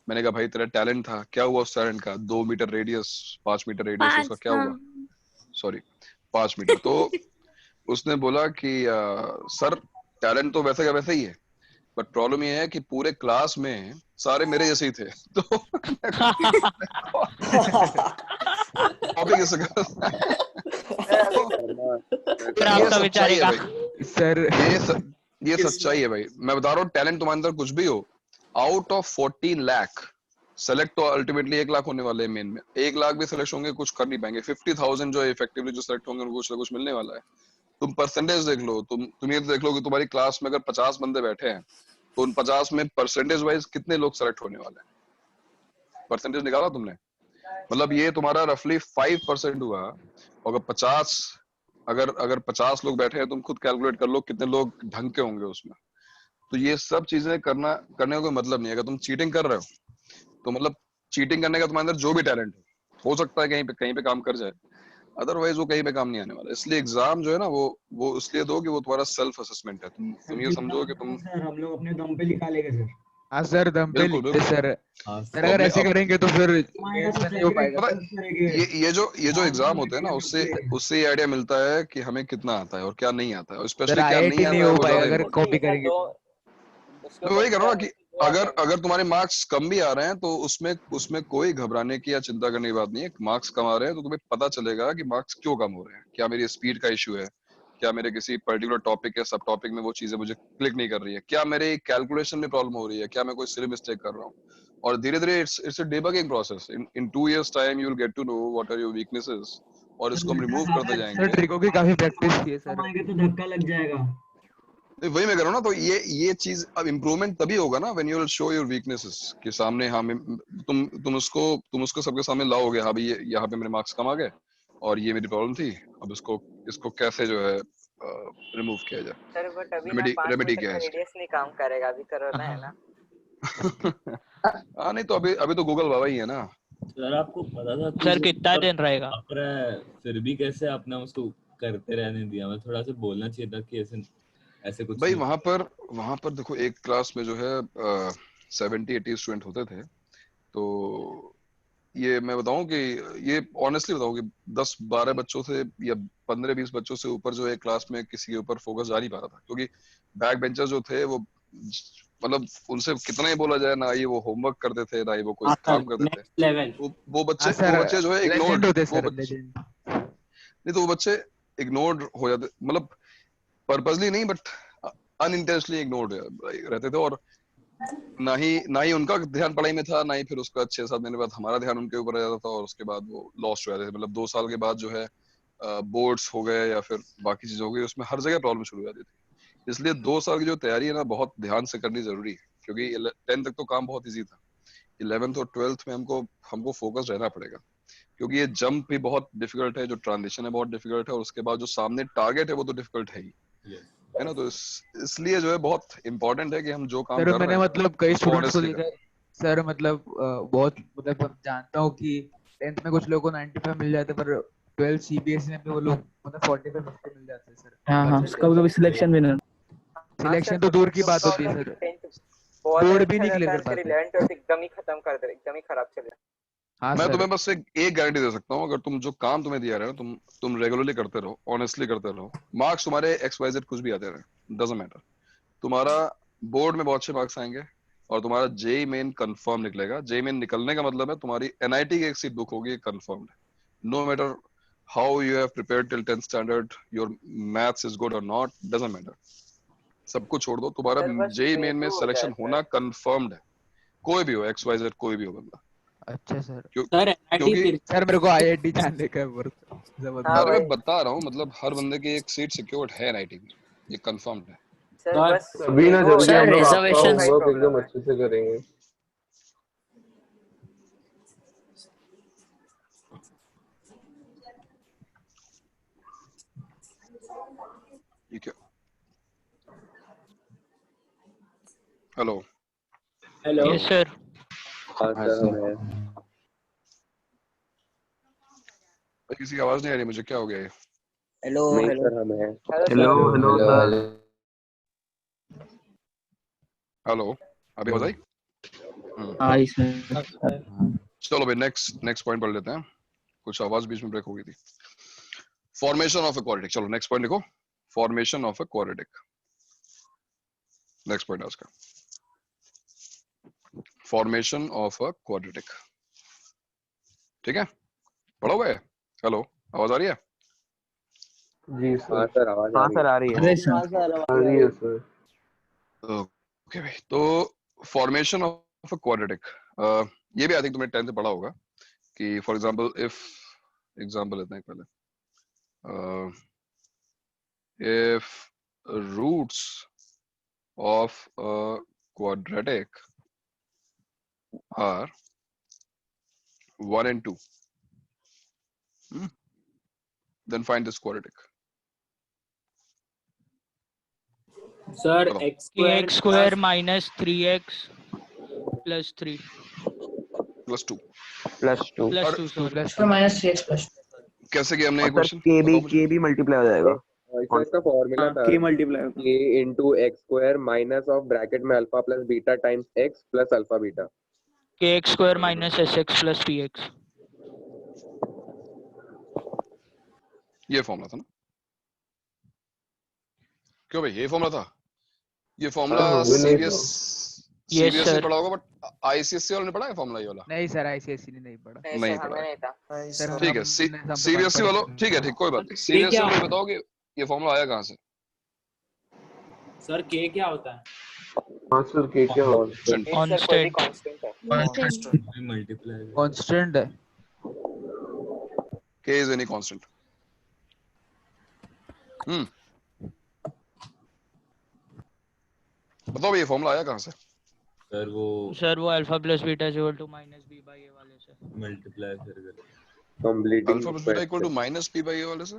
मैंने कहा भाई तेरा टैलेंट था, क्या हुआ उस टैलेंट का? 2 मीटर रेडियस, 5 मीटर रेडियस, उसका क्या हुआ? Sorry 5 metre. तो उसने बोला कि सर टैलेंट तो वैसे का वैसे ही है, बट प्रॉब्लम ये है कि पूरे क्लास में सारे मेरे जैसे ही थे। तो कॉपी कैसे कर सच्चाई है भाई सर। ये सच्चाई है भाई, मैं बता रहा हूँ। टैलेंट तुम्हारे अंदर कुछ भी हो, आउट ऑफ 14 लाख सेलेक्ट तो अल्टीमेटली 1 लाख होने वाले हैं मेन में। 1 लाख भी सिलेक्ट होंगे कुछ कर नहीं पाएंगे। 50,000 जो इफेक्टिवली जो सिलेक्ट होंगे उनको कुछ ना कुछ मिलने वाला है। तुम परसेंटेज देख लो, तुम ये देख लो कि तुम्हारी क्लास में अगर 50 बंदे बैठे हैं तो उन 50 में परसेंटेज वाइज कितने लोग सेलेक्ट होने वाले हैं? परसेंटेज निकाला तुमने? मतलब ये तुम्हारा रफली 5% हुआ। अगर 50 लोग बैठे हैं, तुम खुद कैलकुलेट कर लो कितने लोग ढंग के होंगे उसमें। तो ये सब चीजें करने का कोई मतलब नहीं है। अगर तुम चीटिंग कर रहे हो तो मतलब चीटिंग करने का तुम्हारे अंदर जो भी टैलेंट हो सकता है कहीं पे काम कर जाए। अदरवाइज वो कहीं पे काम नहीं आने वाला। इसलिए एग्जाम जो है ना वो इसलिए दो कि वो तुम्हारा सेल्फ असेसमेंट है। तुम ये समझो कि तुम सर हम लोग अपने दम पे लिखा लेंगे सर। हाँ सर, दम पे बिल्कुल लिखते बिल्कुल। सर। हाँ सर तो अगर अपने ऐसे करेंगे तो फिर आएगा मेंस तो में नहीं हो पाएगा पता सर। है, ये जो एग्जाम होते हैं ना उससे ये आइडिया मिलता है कि हमें कितना आता है और क्या नहीं आता है, और सर स्पेशली क्या नहीं आईआईटी नहीं आता है हो वो पाएगा ज्यादा अगर इम्पोर्टेंट कॉपी करेंगे तो। है। मैं वही कह रहा हूँ ना कि अगर तुम्हारे मार्क्स कम भी आ रहे हैं तो उसमें कोई घबराने की या चिंता करने की बात नहीं है। मार्क्स कम आ रहे हैं तो तुम्हें पता चलेगा कि मार्क्स क्यों कम हो रहे हैं। क्या मेरी स्पीड का इशू है, क्या मेरे किसी पर्टिकुलर टॉपिक या सब टॉपिक में वो चीजें मुझे क्लिक नहीं कर रही है, क्या मेरे कैलकुलेशन में प्रॉब्लम हो रही है, क्या मैं कोई सिली मिस्टेक कर रहा हूँ। और धीरे धीरे it's a debugging process. In 2 years time you will get to know what are your weaknesses, और इसको हम रिमूव करते सर जाएंगे। ट्रिको की काफी प्रैक्टिस की है सर। आएंगे तो धक्का लग जाएगा। वही मैं कह रहा हूँ ना, तो ये चीज अब इम्प्रूवमेंट तभी होगा ना when you will show your weaknesses के सामने। हाँ तुम उसको सबके सामने लाओगे, हाँ भाई ये यहाँ पे मेरे मार्क्स कम आ गए और ये मेरी प्रॉब्लम थी, अब इसको कैसे जो है रिमूव किया जाए, सर बट अभी ना 5 रेमेडी मीटर क्या का है इसकी। रेडियस नहीं काम करेगा, अभी कोरोना है ना। हाँ नहीं तो अभी तो गूगल बाबा ही है ना। सर आपको पता था कि सर वो कितना दिन रहेगा? आप रहा है, फिर भी कैसे आपने उसको करते रहने दिया? मैं थोड़ा सा बोलना चाहिए था कि ऐसे कुछ भाई नहीं। वहां पर देखो, एक क्लास में जो है 70-80 स्टूडेंट होते थे। तो ये मैं बताऊं कि ये ऑनेस्टली बताऊं कि 10-12 बच्चों से या 15-20 बच्चों से ऊपर जो है क्लास में किसी के ऊपर फोकस जा नहीं पा रहा था, क्योंकि बैक बेंचर्स जो थे वो मतलब उनसे कितना ही बोला जाए ना, ये वो होमवर्क करते थे ना ही वो कोई हाँ सर काम करते थे। Next level. हाँ सर, वो बच्चे जो है लेजेंड इग्नोर्ड, होते वो सर, बच्चे लेजेंड। नहीं तो वो बच्चे इग्नोर्ड हो जाते, मतलब पर्पसली नहीं बट अनइंटेंशनली इग्नोर्ड रहते थे। और ना ही उनका ध्यान पढ़ाई में था, ना ही फिर उसका 6-7 महीने बाद हमारा ध्यान उनके ऊपर रहता था, और उसके बाद वो लॉस्ट हो जाते थे। मतलब 2 साल के बाद जो है बोर्ड्स हो गए या फिर बाकी चीजें हो गई, उसमें हर जगह प्रॉब्लम शुरू हो जाती थी। इसलिए 2 साल की जो तैयारी है ना बहुत ध्यान से करनी जरूरी है, क्योंकि 10 तक तो काम बहुत ईजी था। 11th और 12th में हमको फोकस रहना पड़ेगा, क्योंकि ये जंप भी बहुत डिफिकल्ट है, जो ट्रांजिशन है बहुत डिफिकल्ट है, और उसके बाद जो सामने टारगेट है वो तो डिफिकल्ट है ही, है ना। तो इसलिए जो है बहुत इंपॉर्टेंट है कि हम जो काम सर कर रहे मैंने हैं मतलब कई उसको स्टूडेंट्स को ऑनेस्टली देखा करें। है सर, मतलब बहुत मतलब मैं जानता हूँ कि 10th में कुछ लोगों को 95 मिल जाते हैं, पर 12 सीबीएसई में भी वो लोग मतलब 45-50 मिल जाते हैं सर। हाँ हाँ, उसका कभी सिलेक्शन भी नहीं। सिलेक्शन तो दूर की बात होती है सर, बहुत बोर्ड भी अच्छा नहीं जाता क्लियर है, कर फिर पाते। 11 12 एकदम ही खत्म कर दे, एकदम ही खराब चले। हाँ मैं सर। तुम्हें बस एक गारंटी दे सकता हूँ, अगर तुम जो काम तुम्हें दिया रहे हो तुम रेगुलरली करते रहो, ऑनेस्टली करते रहो, मार्क्स तुम्हारे XYZ कुछ भी आते रहे, डजंट मैटर, तुम्हारा बोर्ड में बहुत अच्छे मार्क्स आएंगे और तुम्हारा जेई मेन कंफर्म निकलेगा। जेई मेन निकलने का मतलब है तुम्हारी एनआईटी की एक सीट बुक होगी, कंफर्म्ड है। No matter how you have prepared till 10th standard, your maths is good or not, doesn't matter, सब कुछ छोड़ दो, तुम्हारा सर बस जेई मेन में वेटू हो सिलेक्शन जाता होना है। कंफर्म्ड है। कोई भी हो, XYZ कोई भी हो बंदा। अच्छा सर। सर एनआईटी क्योंकि सर मेरे को आईआईटी जाने का है बहुत हाँ अरे जबरदस्त। मैं भाई बता रहा हूँ, मतलब हर बंदे की एक सीट सिक्योर्ड है एनआईटी में, ये कंफर्म्ड है। सर सर बस अभी ना ईगो हो जल्दी सर हम जाता लोग है, आपका ईगो रिजर्वेशन का ही होमवर्क एकदम प्रॉब्लम है। अच्छे से करेंगे। ठीक है। Hello, hello. Hello, yes sir. हाँ सर हमें किसी की आवाज नहीं आ रही मुझे, क्या हो गया ये? हेलो नहीं हेलो सर हमें hello hello sir. Hello hello sir. Hello. Hello, अभी आवाज आई? हाँ इसमें। चलो भाई नेक्स्ट पॉइंट पढ़ लेते हैं, कुछ आवाज बीच में ब्रेक हो गई थी। फॉर्मेशन ऑफ अ क्वाड्रेटिक, चलो नेक्स्ट पॉइंट लिखो, formation of a quadratic. Next point आज का फॉर्मेशन ऑफ अ क्वाड्रेटिक, ठीक है, पढ़ा हुआ है। हेलो, आवाज आ रही है? जी हाँ सर। सर आवाज आ हाँ रही सर है। आ रही है। अरे हाँ सर आ रही है सर। ओके भाई, तो फॉर्मेशन ऑफ अ क्वाड्रेटिक, ये भी आई थिंक तुमने 10th में पढ़ा होगा कि फॉर एग्जांपल इफ, एग्जांपल लेते हैं पहले, if roots of a quadratic are 1 and 2, then find this quadratic. Sir चलो, x square x square minus 3x plus 3 +2 +2 plus और 2 2 सॉरी। + 2। -3x +2 कैसे किया हमने ये और सर क्वेश्चन? के भी मल्टीप्लाई हो जाएगा। सर इसका फॉर्मूला था के multiply k into x square minus of bracket में alpha plus beta times x plus alpha beta. kx square minus sx plus px. ये फॉर्मूला था ना? क्यों भाई ये फॉर्मूला था? ये फॉर्मूला सीबीएस Yes, में sir. पढ़ा होगा, बट आईसीएससी वालों ने पढ़ा है फॉर्मूला ये वाला? नहीं सर, आईसीएससी ने नहीं पढ़ा। नहीं नहीं सर, पढ़ा हमें है। नहीं था। सर ठीक है, सीबीएसई वालों, ठीक है, कोई बात नहीं। सीबीएसई वालों बताओ कि ये फॉर्मूला आया कहाँ से? सर के क्या होता है? हाँ सर k क्या होगा? सर कोई भी कांस्टेंट है। मल्टीप्लाई कांस्टेंट है। K is any constant. बताओ ये फॉर्मूला आया कहाँ से? सर वो alpha plus beta equal to minus B by a वाले से मल्टीप्लाई फिर कर completing alpha plus beta equal to minus p by a वाले से,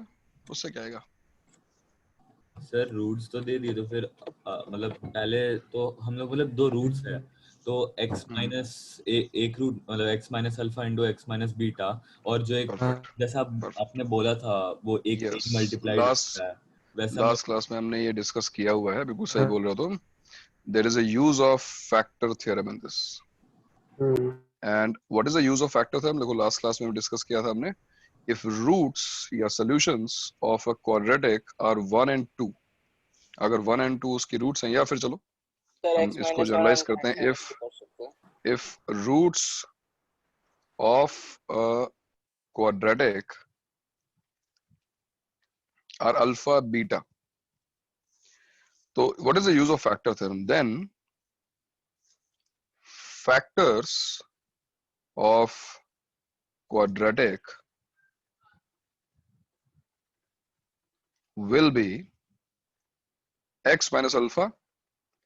उससे क्या आएगा? सर रूट्स तो दे दिए, तो फिर मतलब पहले तो हम लोग मतलब दो रूट्स है, तो x माइनस एक रूट मतलब x minus alpha into x minus beta, और जो एक जैसा आपने बोला था वो एक मल्टीप्लाई होता है वैसा। लास्ट क्लास में हमने ये डिस्कस किया हुआ है, बिल्कुल सही बोल रहे हो तुम। There is a use of factor theorem in this. And what is the use of factor theorem? देखो लास्ट क्लास में डिस्कस किया था हमने। If roots या solutions of a quadratic are 1 and 2, अगर 1 and 2 उसकी roots हैं, या फिर चलो हम इसको जनरलाइज करते हैं, if roots of a quadratic are alpha beta, so what is the use of factor theorem? Then factors of quadratic will be x minus alpha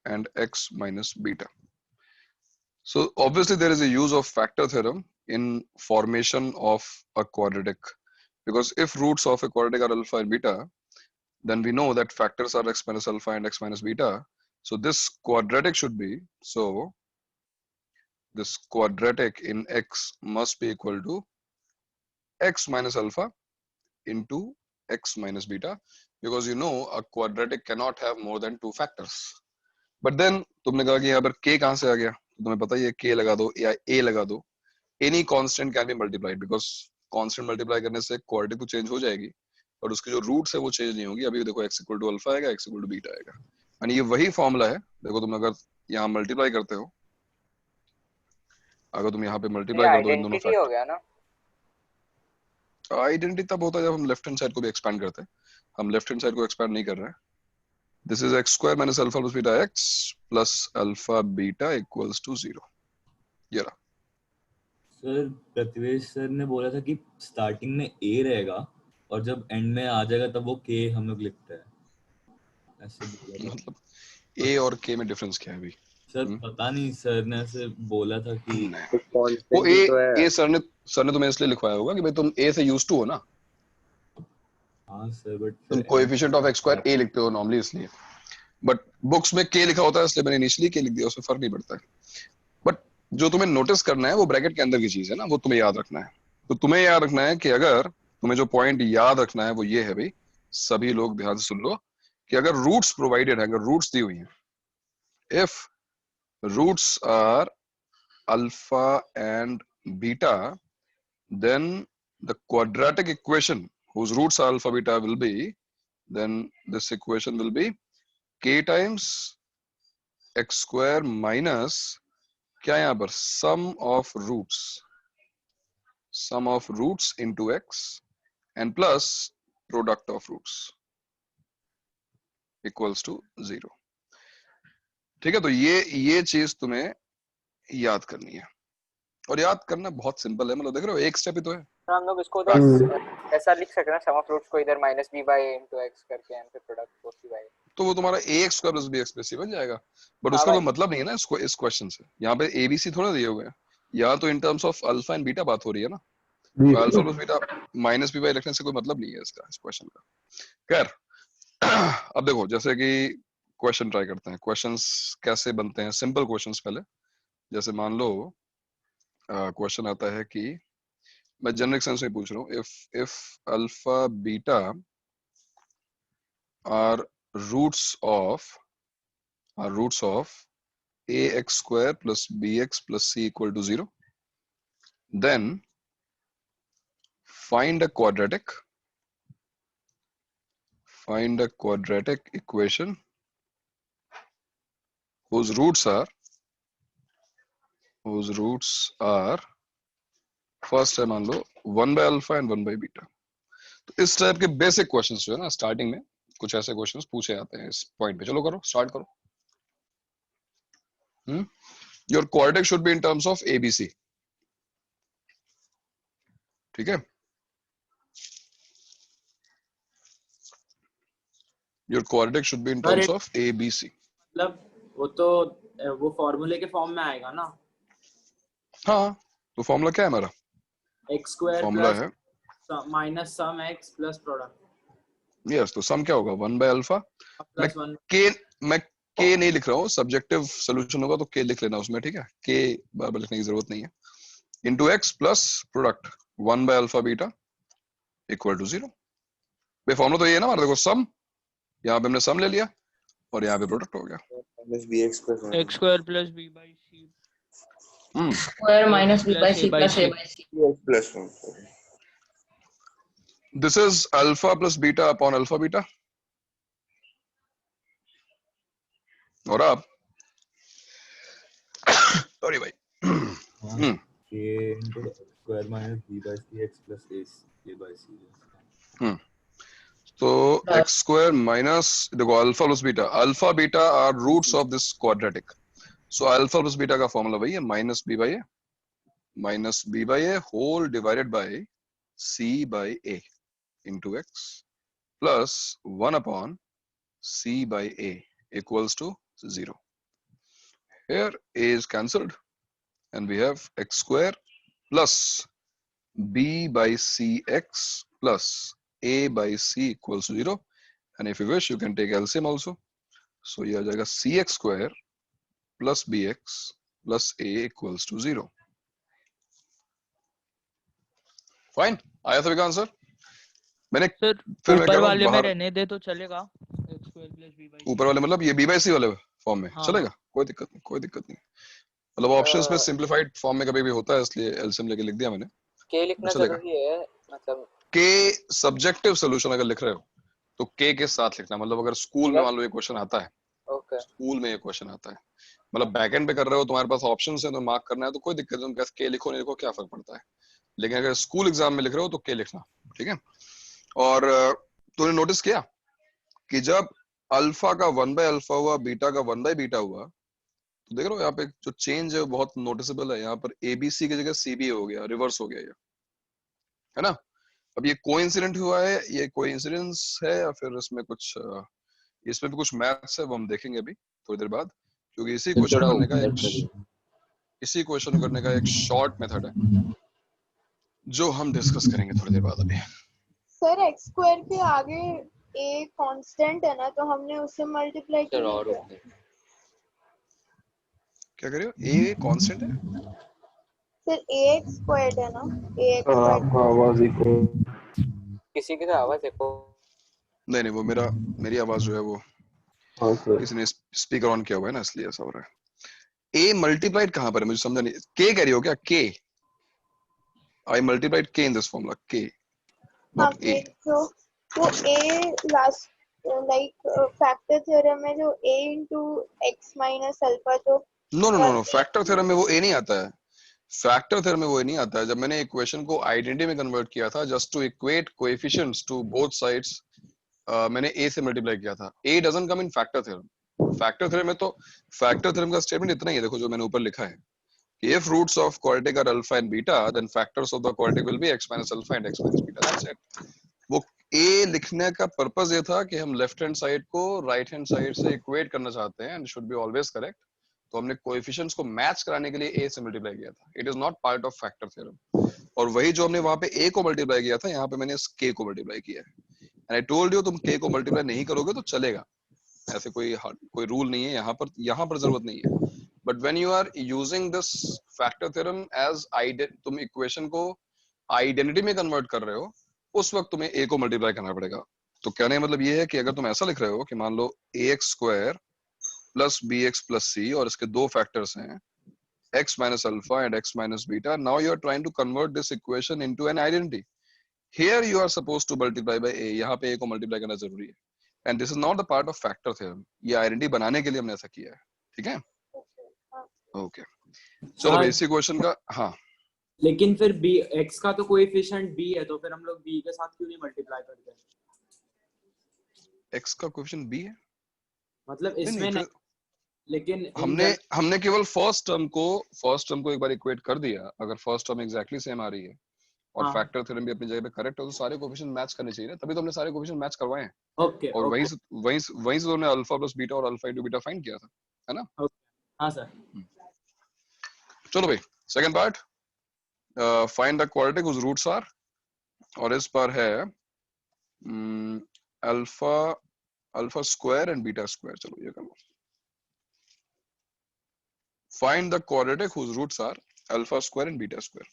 and x minus beta. So obviously there is a use of factor theorem in formation of a quadratic, because if roots of a quadratic are alpha and beta, then we know that factors are x minus alpha and x minus beta. So this quadratic should be, so this quadratic in x must be equal to x minus alpha into x minus beta, because you know a quadratic cannot have more than two factors. But then तुमने कहा कि यहाँ पर k कहाँ से आ गया? तुम्हें पता ही है, k लगा दो या a लगा दो, any constant can be multiplied, because constant multiply करने से quadratic तो change हो जाएगी और उसकी जो रूट्स है वो चेंज नहीं होगी। अभी देखो x इक्वल टू अल्फा आएगा, x इक्वल टू बीटा आएगा, यानी ये वही फॉर्मूला है। देखो तुम अगर यहाँ मल्टीप्लाई करते हो, अगर तुम यहाँ पे मल्टीप्लाई कर दो इन दोनों आइडेंटिटी हो गया ना? आइडेंटिटी तब होता है जब हम लेफ्ट हैंड साइड को भी एक्सपैंड करते हैं। हम लेफ्ट हैंड साइड को एक्सपैंड नहीं कर रहे हैं। This is x square minus alpha plus beta x plus alpha beta equals to 0। ये रहा। सर प्रतिवेश सर ने बोला था कि स्टार्टिंग में a रहेगा और जब एंड में आ जाएगा तब वो k हम लोग लिखते हैं, ऐसे बोला था। मतलब a और k में डिफरेंस क्या है अभी? सर पता नहीं, सर ने ऐसे बोला था कि वो a सर ने तुम्हें इसलिए लिखवाया होगा कि भाई तुम a से यूज्ड टू हो ना। हाँ सर, बट तुम coefficient of x square a लिखते हो नॉर्मली, इसलिए। बट बुक्स में k लिखा होता है, इसलिए मैंने इनिशियली k लिख दिया, उसमें फर्क नहीं पड़ता है। बट जो तुम्हें नोटिस करना है वो ब्रैकेट के अंदर की चीज है ना, वो तुम्हें याद रखना है। तो तुम्हें याद रखना है कि अगर तुम्हें जो पॉइंट याद रखना है वो ये है भाई, सभी लोग ध्यान से सुन लो, कि अगर रूट्स प्रोवाइडेड है, अगर रूट्स दी हुई हैं, if roots are alpha and beta, then the quadratic equation whose roots are alpha beta will be, then this equation will be k times x square minus क्या यहाँ पर sum of roots into x and plus product of roots equals to 0। ठीक है, तो ये चीज तुम्हें याद करनी है, और याद करना बहुत सिंपल है। मतलब देख रहे हो, एक स्टेप ही तो है। तो हम लोग इसको उधर ऐसा लिख सकते हैं, सम ऑफ रूट्स को इधर minus B by A into X करके एंड फिर प्रोडक्ट को सी बाई, तो वो तुम्हारा ax square plus bx plus c बन जाएगा। बट उसका कोई मतलब नहीं है ना इसको, इस क्वेश्चन से। यहाँ पे abc थोड़ा दिए हुए हैं, यहाँ तो in terms of alpha and beta बात हो रही है ना। तो alpha plus beta minus B by रखने से कोई मतलब नहीं है इसका, इस क्वेश्चन का। खैर अब देखो, जैसे कि क्वेश्चन ट्राई करते हैं। क्वेश्चंस कैसे बनते हैं? सिंपल क्वेश्चंस पहले। जैसे मान लो क्वेश्चन आता है कि मैं जेनरिक सेंस में पूछ रहा हूँ, if alpha beta are roots of ax square plus bx plus c equal to 0, then find a quadratic equation whose roots are first है मान लो 1 by alpha and 1 by beta। तो इस टाइप के basic questions जो है ना starting में कुछ ऐसे क्वेश्चंस पूछे जाते हैं इस पॉइंट पे। चलो करो, स्टार्ट करो। Your quadratic should be in terms of ABC, ठीक है। Your quadratic should be in terms of ABC. मतलब वो फॉर्मूले के फॉर्म में आएगा ना। हाँ, तो फॉर्मूला क्या है हमारा? x स्क्वायर फॉर्मूला है minus sum x plus product. Yes, तो सम क्या होगा? 1 by alpha। मैं k नहीं लिख रहा हूँ, सब्जेक्टिव सोल्यूशन होगा तो k लिख लेना उसमें, ठीक है। k बार बार लिखने की जरूरत नहीं है। Into x plus product 1 by alpha beta equal to 0। भाई फॉर्मूला तो ये है ना हमारा, देखो सम, यहाँ पे हमने सम ले लिया और यहाँ पे प्रोडक्ट हो गया। x square plus b by c Square minus b by c plus a by c. plus 1. This is alpha plus beta upon alpha beta। और अब सॉरी भाई, k into square minus b by c x plus a by c। तो x square minus, देखो alpha plus beta, alpha beta are roots of this quadratic. So alpha plus beta का formula वही है, minus B by A whole divided by c by a into x plus 1 upon c by a equals to 0। Here a is cancelled and we have x square plus b by cx plus a by c equals to 0, and if you wish you can take LCM also। So ये आ जाएगा cx square plus bx plus a equals to 0। Fine, आया सभी का answer? मैंने sir फिर मैं कह ऊपर रहा हूँ वाले में बाहर, रहने दे तो चलेगा, x square plus b by c। ऊपर वाले मतलब ये b by c वाले फॉर्म में हाँ, चलेगा, कोई दिक्कत नहीं। मतलब ऑप्शंस में सिंपलीफाइड फॉर्म में कभी भी होता है, इसलिए एलसीएम लेके लिख दिया मैंने। के लिखना जरूरी है, मतलब के सब्जेक्टिव सॉल्यूशन अगर लिख रहे हो तो के साथ लिखना। मतलब अगर स्कूल में मान लो ये क्वेश्चन आता है, स्कूल में ये क्वेश्चन आता है, मतलब बैकएंड पे कर रहे हो, तुम्हारे पास ऑप्शंस है तो मार्क करना है तो कोई दिक्कत नहीं, तुम के लिखो नहीं लिखो क्या फर्क पड़ता है। लेकिन अगर स्कूल एग्जाम में लिख रहे हो तो के लिखना, ठीक है। और तूने नोटिस किया कि जब अल्फा का 1 by अल्फा हुआ, बीटा का 1 by बीटा हुआ, तो देख रहे हो यहाँ पे जो चेंज है वो बहुत नोटिसेबल है। यहाँ पर एबीसी की जगह सीबी हो गया, रिवर्स हो गया ये, है ना। अब ये कोइंसिडेंट हुआ है, ये कोइंसिडेंस है या फिर इसमें कुछ इसमें भी कुछ मैथ्स है, वो हम देखेंगे अभी थोड़ी देर बाद, क्योंकि इसी क्वेश्चन करने का एक शॉर्ट मेथड है जो हम डिस्कस करेंगे थोड़ी देर बाद अभी। सर एक्स स्क्वायर के आगे ए कांस्टेंट है ना, तो हमने उससे मल्टीप्लाई किया। क्या कर रहे हो? ए कांस्टेंट है सर ax स्क्वायर्ड है ना, ax स्क्वायर्ड। आवाज इको, किसी की तो आवाज इको नहीं, वो मेरी आवाज जो है वो किसी ने स्पीकर ऑन किया हुआ है ना, इसलिए ऐसा हो रहा है। ए मल्टीप्लाइड कहां पर है मुझे समझा नहीं। के कह रही हो क्या? के आई मल्टीप्लाइड के इन दिस फॉर्मूला, के नॉट ए। तो a last like factor theorem में जो a into x minus alpha जो नो फैक्टर थ्योरम में वो ए नहीं आता है। फैक्टर थ्योरम में वो नहीं आता है। जब मैंने इक्वेशन को आइडेंटिटी में कन्वर्ट किया था just to equate coefficients to both sides, मैंने a से मल्टीप्लाई किया था। a doesn't come in factor theorem. Factor theorem में तो फैक्टर थ्योरम का स्टेटमेंट इतना ही है, देखो जो मैंने ऊपर लिखा है कि if roots of quadratic are alpha and beta then factors of the quadratic will be x minus alpha and x minus beta, that's it। वो a लिखने का पर्पस ये था कि हम लेफ्ट हैंड साइड को राइट हैंड साइड से equate करना चाहते हैं and should be always correct, तो हमने कोएफिशिएंट्स को मैच कराने के लिए a से मल्टीप्लाई किया था। It is not part of factor theorem. और वही जो हमने वहां पे a को मल्टीप्लाई किया था, यहाँ पे मैंने इस k को मल्टीप्लाई किया है। एंड आई टोल्ड यू तुम k को मल्टीप्लाई नहीं करोगे तो चलेगा, ऐसे कोई रूल नहीं है यहाँ पर जरूरत नहीं है। But when you are using this factor theorem as तुम इक्वेशन को आइडेंटिटी में कन्वर्ट कर रहे हो उस वक्त तुम्हें a को मल्टीप्लाई करना पड़ेगा। तो कहने का मतलब ये है कि अगर तुम ऐसा लिख रहे हो कि मान लो ax square plus bx plus c और इसके दो फैक्टर्स हैं x minus alpha and x minus beta, now you are trying to convert this equation into an identity. Here you are supposed to multiply by a, यहाँ पे a को multiply करना जरूरी है, and this is not the part of factor theorem. ये identity बनाने के लिए हमने ऐसा किया है, ठीक है? Okay. चलो बेसिक क्वेश्चन का, हाँ। लेकिन फिर b x का तो कोएफिशिएंट b है, तो फिर हम लोग b के साथ क्यों नहीं मल्टीप्लाई करते? x का कोएफिशिएंट b है, मतलब इसमें नहीं, लेकिन हमने केवल फर्स्ट टर्म को एक बार इक्वेट कर दिया। अगर फर्स्ट टर्म एग्जैक्टली सेम आ रही है और फैक्टर थ्योरम भी अपनी जगह पे करेक्ट है तो सारे कोएफिशिएंट मैच करने चाहिए ना, तभी तो हमने सारे कोएफिशिएंट मैच करवाए हैं। ओके, और वहीं से तो हमने अल्फा प्लस बीटा और अल्फा इनटू बीटा फाइंड किया था, है ना? हाँ सर। चलो भाई, second part, find the quadratic whose roots are, और इस पर है alpha square and beta square. चलो ये कर लो। Find the quadratic whose roots are alpha square and beta square.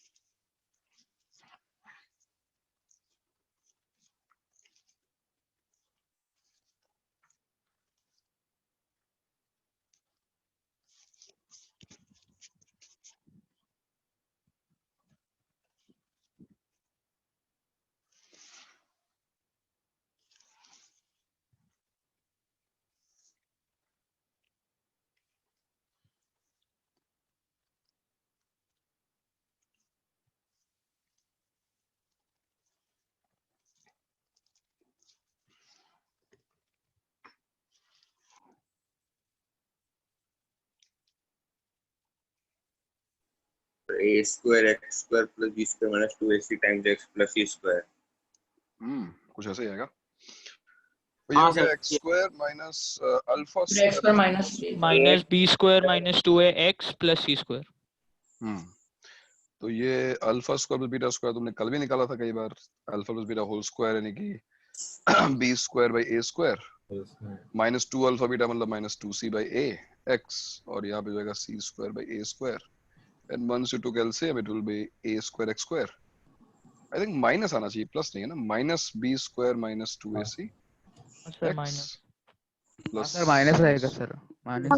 a square x square plus b square minus 2ac times x plus c square. कुछ ऐसे ही आएगा। हाँ sir, x square minus alpha x square minus b square minus 2ax plus c square। तो ये alpha square plus beta square तुमने कल भी निकाला था कई बार। Alpha plus beta whole square यानी कि b square by a square minus 2 alpha beta मतलब minus 2c by a x, और यहाँ पे जाएगा c square by a square, and once you took LCM it will be a square x square. I think minus आना चाहिए, plus नहीं है ना। Minus b square minus 2ac sir minus plus sir minus रहेगा sir, minus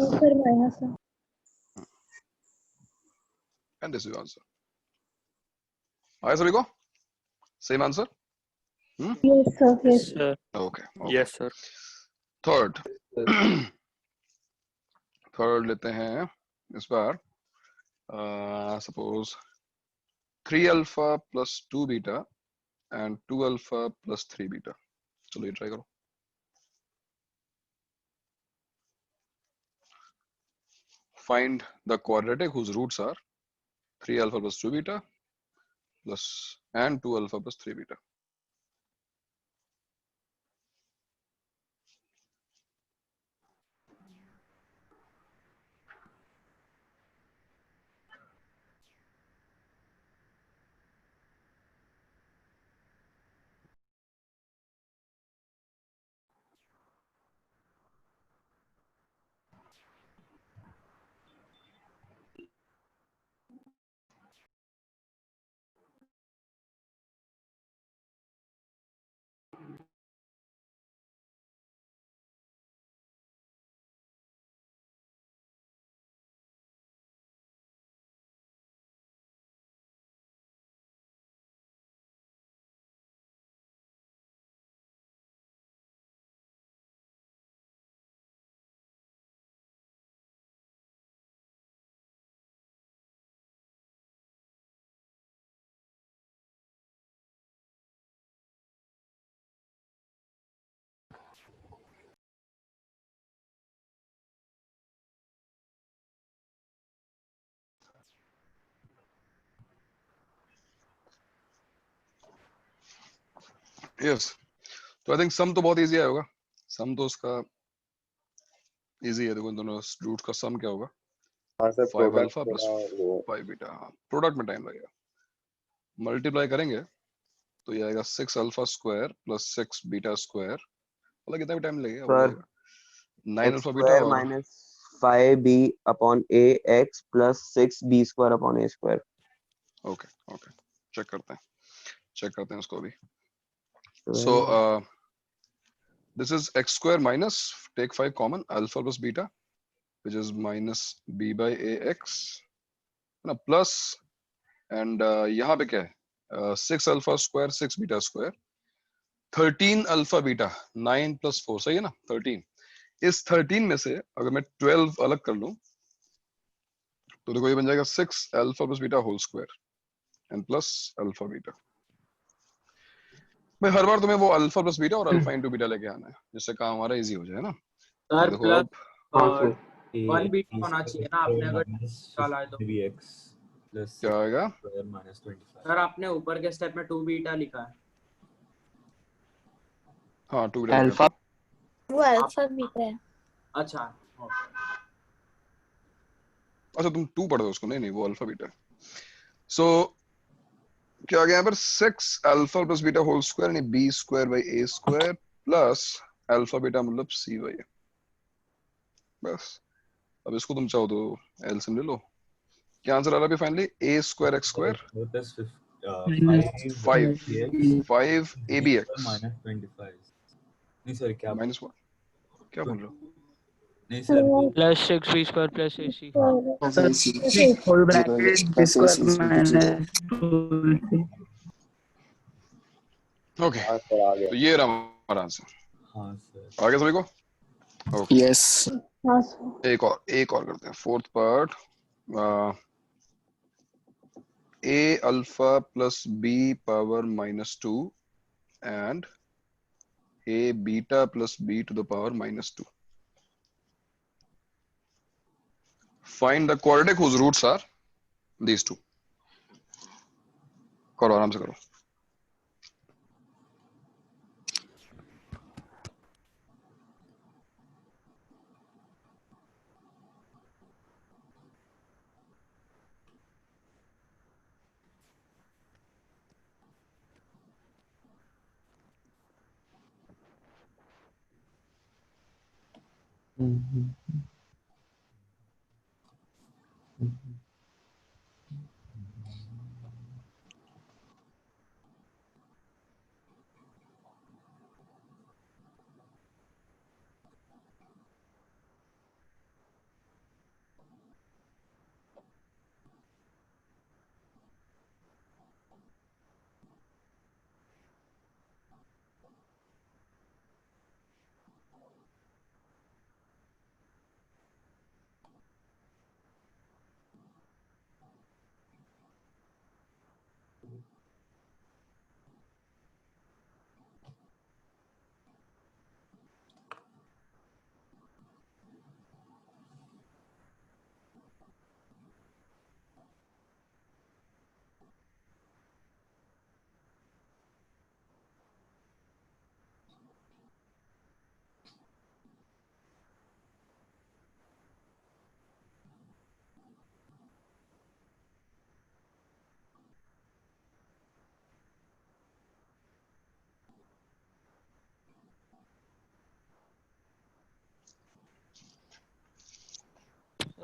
and this is your answer. आया सभी को same answer? Yes sir. Yes sir. Okay. Yes sir. Third लेते हैं इस बार। Suppose 3 alpha plus 2 beta and 2 alpha plus 3 beta. चलो ये try करो। Find the quadratic whose roots are 3 alpha plus 2 beta plus and 2 alpha plus 3 beta. Yes. तो I think some तो बहुत easy आया होगा। सम तो उसका इजी है। देखो इन दोनों रूट का सम क्या होगा? 5 अल्फा प्लस 5 बीटा। प्रोडक्ट में टाइम लगेगा। मल्टीप्लाई करेंगे तो ये आएगा 6 alpha square plus 6 beta square. मतलब कितना भी टाइम लगेगा? सर 9 अल्फा बीटा और minus 5b upon a x plus 6b square upon a square. Okay check करते हैं। चेक करते हैं उसको अभी. So this is x square minus, take 5 common, alpha plus beta, which is minus b by ax, है ना, plus and यहाँ पे क्या है, 6 alpha square 6 beta square, 13 alpha beta, 9 plus 4, सही है ना, 13. इस 13 में से अगर मैं 12 अलग कर लूं तो देखो ये बन जाएगा 6 alpha plus beta whole square and plus alpha beta. भाई हर बार तुम्हें वो अल्फा प्लस बीटा और अल्फा इंटू बीटा लेके आना है जिससे काम हमारा इजी हो जाए ना. सर देखो प्लस अब 1 बीटा होना चाहिए ना, आपने अगर निकाला है तो क्या आएगा. सर आपने ऊपर के स्टेप में 2 बीटा लिखा है. हाँ 2 बीटा अल्फा वो अल्फा बीटा है. अच्छा अच्छा तुम 2 पढ़ दो उसको. नहीं नहीं वो अल्फा बीटा है. सो क्या आ गया यहाँ पर 6 alpha plus beta whole square यानी b square by a square plus alpha beta मतलब c बाई a. बस अब इसको तुम चाहो तो एलसीएम ले लो. क्या आंसर आ रहा है finally? a square x square 5 abx minus 25. नहीं सर क्या माइनस 1 क्या बोल रहे हो? नहीं sir plus 6b square plus ac. Whole bracket b square minus 2ac. Okay तो ये रहा हमारा आंसर. हाँ सर आगे सभी को. ओके यस एक और करते हैं. Fourth part a alpha plus b power minus 2 and a beta plus b to the power minus 2. Find the quadratic whose roots are these two. करो आराम से करो.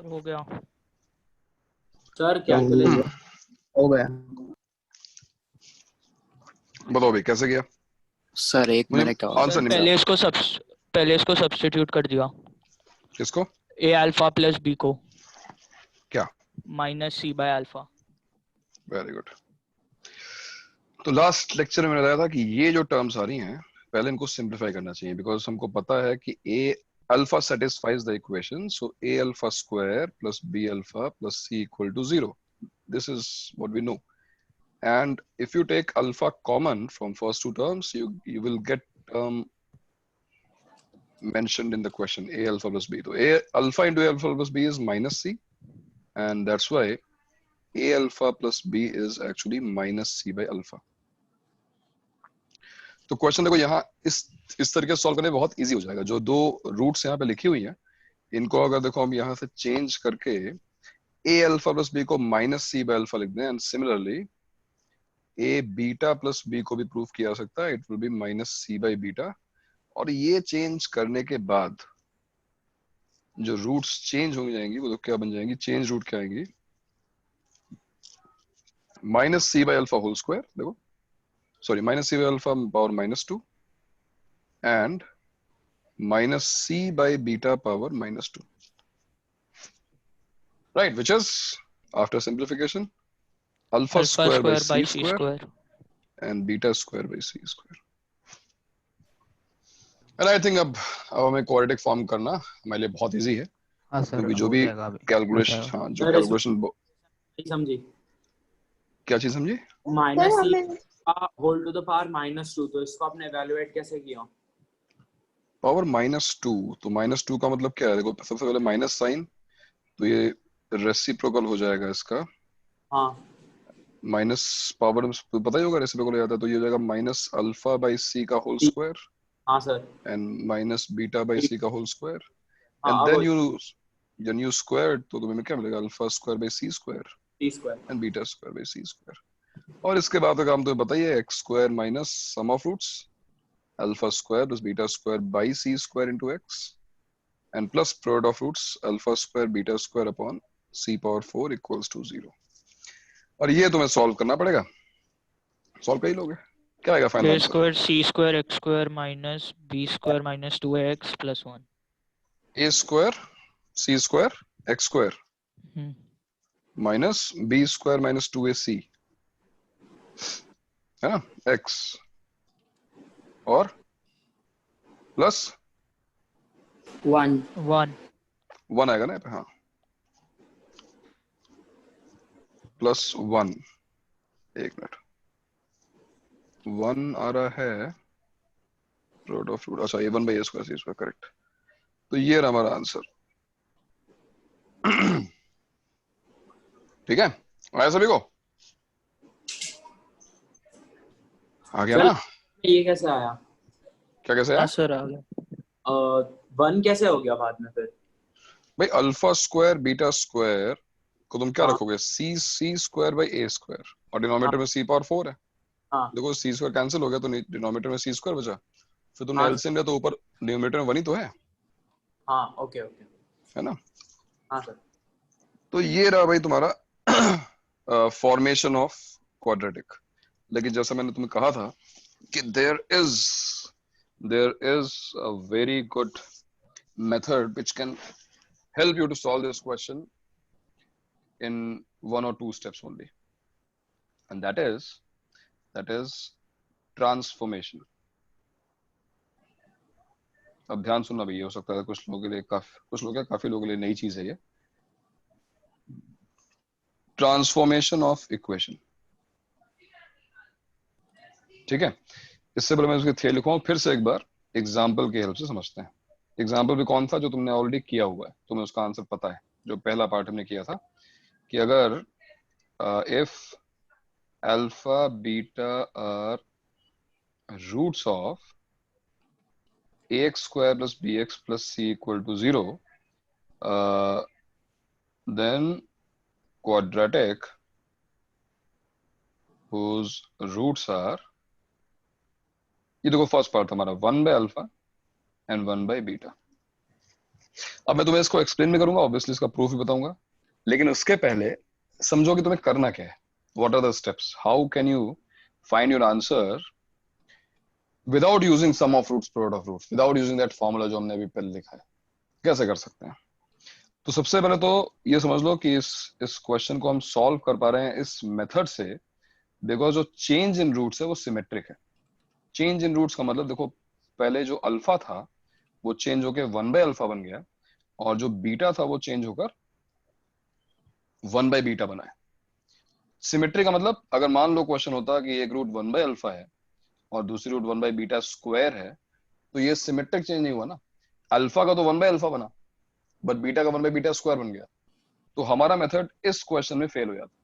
सर हो गया. सर कैलकुलेशन हो गया. बताओ भाई कैसे किया? सर एक मुझे मिनट क्या आंसर नहीं पहले मिला. इसको सब्स्टिट्यूट कर दिया. किसको? a अल्फा प्लस b को क्या? Minus c by alpha. Very good. तो लास्ट लेक्चर में बताया था कि ये जो टर्म्स आ रही हैं पहले इनको सिंप्लीफाई करना चाहिए बिकॉज हमको पता है कि a alpha satisfies the equation, so a alpha square plus b alpha plus c equal to 0. This is what we know. And if you take alpha common from first two terms, you will get mentioned in the question a alpha plus b. So a alpha into a alpha plus b is minus c, and that's why a alpha plus b is actually minus c by alpha. तो question देखो यहाँ इस तरीके से solve करने बहुत easy हो जाएगा. जो दो रूट्स यहाँ पे लिखी हुई हैं इनको अगर देखो हम यहाँ से चेंज करके a अल्फा प्लस b को माइनस c बाय अल्फा लिख दें and similarly a beta plus b को भी प्रूव किया जा सकता है. It will be minus c by beta. और ये चेंज करने के बाद जो रूट्स चेंज हो जाएंगी वो तो क्या बन जाएंगी? चेंज रूट क्या आएंगी? Minus c by alpha whole square. देखो sorry, minus c by alpha power minus 2 and minus c by beta power minus 2. Right, which is, after simplification, alpha square by c square and beta square by c square. And I think अब हमें quadratic form करना हमारे लिए बहुत easy है, हाँ sir, क्योंकि जो हो भी जाएगा अभी, कैलकुलेशन, बताओ। हाँ जो कैलकुलेशन, समझी क्या चीज समझी? Minus C whole to the power minus 2, तो इसको आपने एवेलुएट कैसे किया? पावर माइनस 2, तो माइनस 2 का मतलब क्या है? देखो सबसे पहले माइनस साइन, तो ये रेसिप्रोकल हो जाएगा इसका। हाँ माइनस पावर तो पता ही होगा, रेसिप्रोकल हो जाता है, तो ये हो जाएगा माइनस अल्फा बाई सी का होल स्क्वायर। हाँ सर। And minus beta by c का होल स्क्वायर, हाँ, एंड अब देन यू स्क्वायर, तो तुम्हें क्या मिलेगा? Alpha square by C square t square and beta square by C square. और इसके बाद का काम तो बताइए, x square minus sum of roots alpha square plus beta square by C square into x and plus product of roots alpha square beta square upon C power 4 equals to 0। और ये तुम्हें सॉल्व करना पड़ेगा। Solve कर ही लोगे, क्या आएगा final answer? Square C square x square minus b square minus 2x plus 1। A square C square x square minus b square minus 2ac है ना, x और प्लस 1 आएगा ना यहाँ पे, हाँ प्लस 1, एक मिनट, 1 आ रहा है प्रोडक्ट ऑफ रूट, अच्छा ये 1 by A square C square, correct. तो ये रहा हमारा आंसर। ठीक है, आया सभी को? आ गया ना? ये कैसे आया? क्या कैसे आया? सर आ गया। 1 कैसे हो गया बाद में फिर? भाई अल्फा स्क्वायर बीटा स्क्वायर को तुम क्या हाँ। रखोगे? सी स्क्वायर बाई ए स्क्वायर, और डिनोमिनेटर में सी पावर 4 है। हाँ। देखो सी स्क्वायर कैंसिल हो गया, तो डिनोमिनेटर में सी स्क्वायर बचा, फिर तुमने हाँ। एलसीएम लिया तो ऊपर डिनोमिनेटर में 1 ही तो है। हाँ ओके ओके, है ना? हाँ सर। तो ये रहा भाई तुम्हारा फॉर्मेशन ऑफ क्वाड्रेटिक। लेकिन जैसा मैंने तुम्हें कहा था कि there is a very good method which can help you to solve this question in 1 or 2 steps only, and that is transformation. अब ध्यान सुनना भी, ये हो सकता है कुछ लोगों के लिए काफी लोगों के लिए नई चीज है ये। ट्रांसफॉर्मेशन ऑफ इक्वेशन, ठीक है? इससे पहले मैं उसकी थ्योरी लिखूं, फिर से एक बार एग्जाम्पल की हेल्प से समझते हैं। एग्जाम्पल भी कौन था? जो तुमने ऑलरेडी किया हुआ है, तुम्हें उसका आंसर पता है। जो पहला पार्ट हमने किया था कि अगर if alpha beta are roots of ax square plus bx plus c equal to 0, then quadratic whose roots are, ये देखो फर्स्ट पार्ट हमारा 1 by alpha and 1 by beta। अब मैं तुम्हें इसको एक्सप्लेन भी करूंगा, ऑब्वियसली इसका प्रूफ भी बताऊंगा, लेकिन उसके पहले समझो कि तुम्हें करना क्या है। What are the steps, how can you find your answer without using sum of roots product of roots, without using that formula जो हमने अभी पहले लिखा है। कैसे कर सकते हैं? तो सबसे पहले तो ये समझ लो कि इस क्वेश्चन को हम सॉल्व कर पा रहे हैं इस मेथड से बिकॉज जो चेंज इन रूट्स है वो सिमेट्रिक है। चेंज इन रूट्स का मतलब देखो, पहले जो अल्फा था वो चेंज होकर 1 बाय अल्फा बन गया, और जो बीटा था वो चेंज होकर 1 बाय बीटा बना है। सिमेट्री का मतलब, अगर मान लो क्वेश्चन होता कि एक रूट 1 बाय अल्फा है और दूसरी रूट 1 बाय बीटा स्क्वायर है, तो ये सिमेट्रिक चेंज नहीं हुआ ना। अल्फा का तो 1 बाय अल्फा बना, बट बीटा का 1 बाय बीटा स्क्वायर बन गया। तो हमारा मेथड इस क्वेश्चन में फेल हो जाता,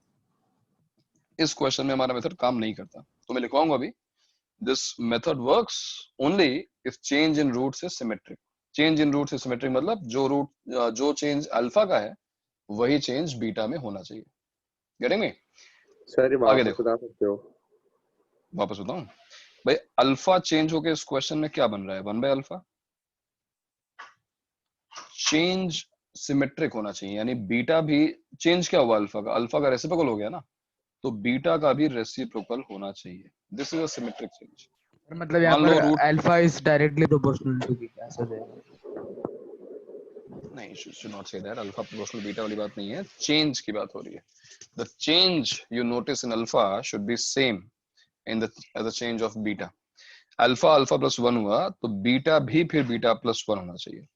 इस क्वेश्चन में हमारा मेथड काम नहीं करता। तो मैं लिखवाऊंगा अभी, this method works only if change in roots is symmetric. Change in roots is symmetric मतलब जो चेंज अल्फा का है वही चेंज बीटा में होना चाहिए। Getting me? सर आगे देखो, बता सकते हो? वापस बताऊं भाई, अल्फा चेंज होके इस क्वेश्चन में क्या बन रहा है? 1 बाय अल्फा। चेंज सिमेट्रिक होना चाहिए, यानी बीटा भी चेंज क्या हुआ? अल्फा का रेसिप्रोकल हो गया ना। तो बीटा का भी रेसिप्रोकल होना चाहिए. This is a symmetric change. मतलब यहाँ मान लो पर root alpha is directly proportional to beta, ऐसा है. नहीं, should not say that. Alpha proportional beta वाली बात नहीं है, चेंज की बात हो रही है. The change you notice in alpha should be same in the as a change of beta. Alpha alpha plus 1 हुआ तो बीटा भी फिर बीटा प्लस 1 होना चाहिए.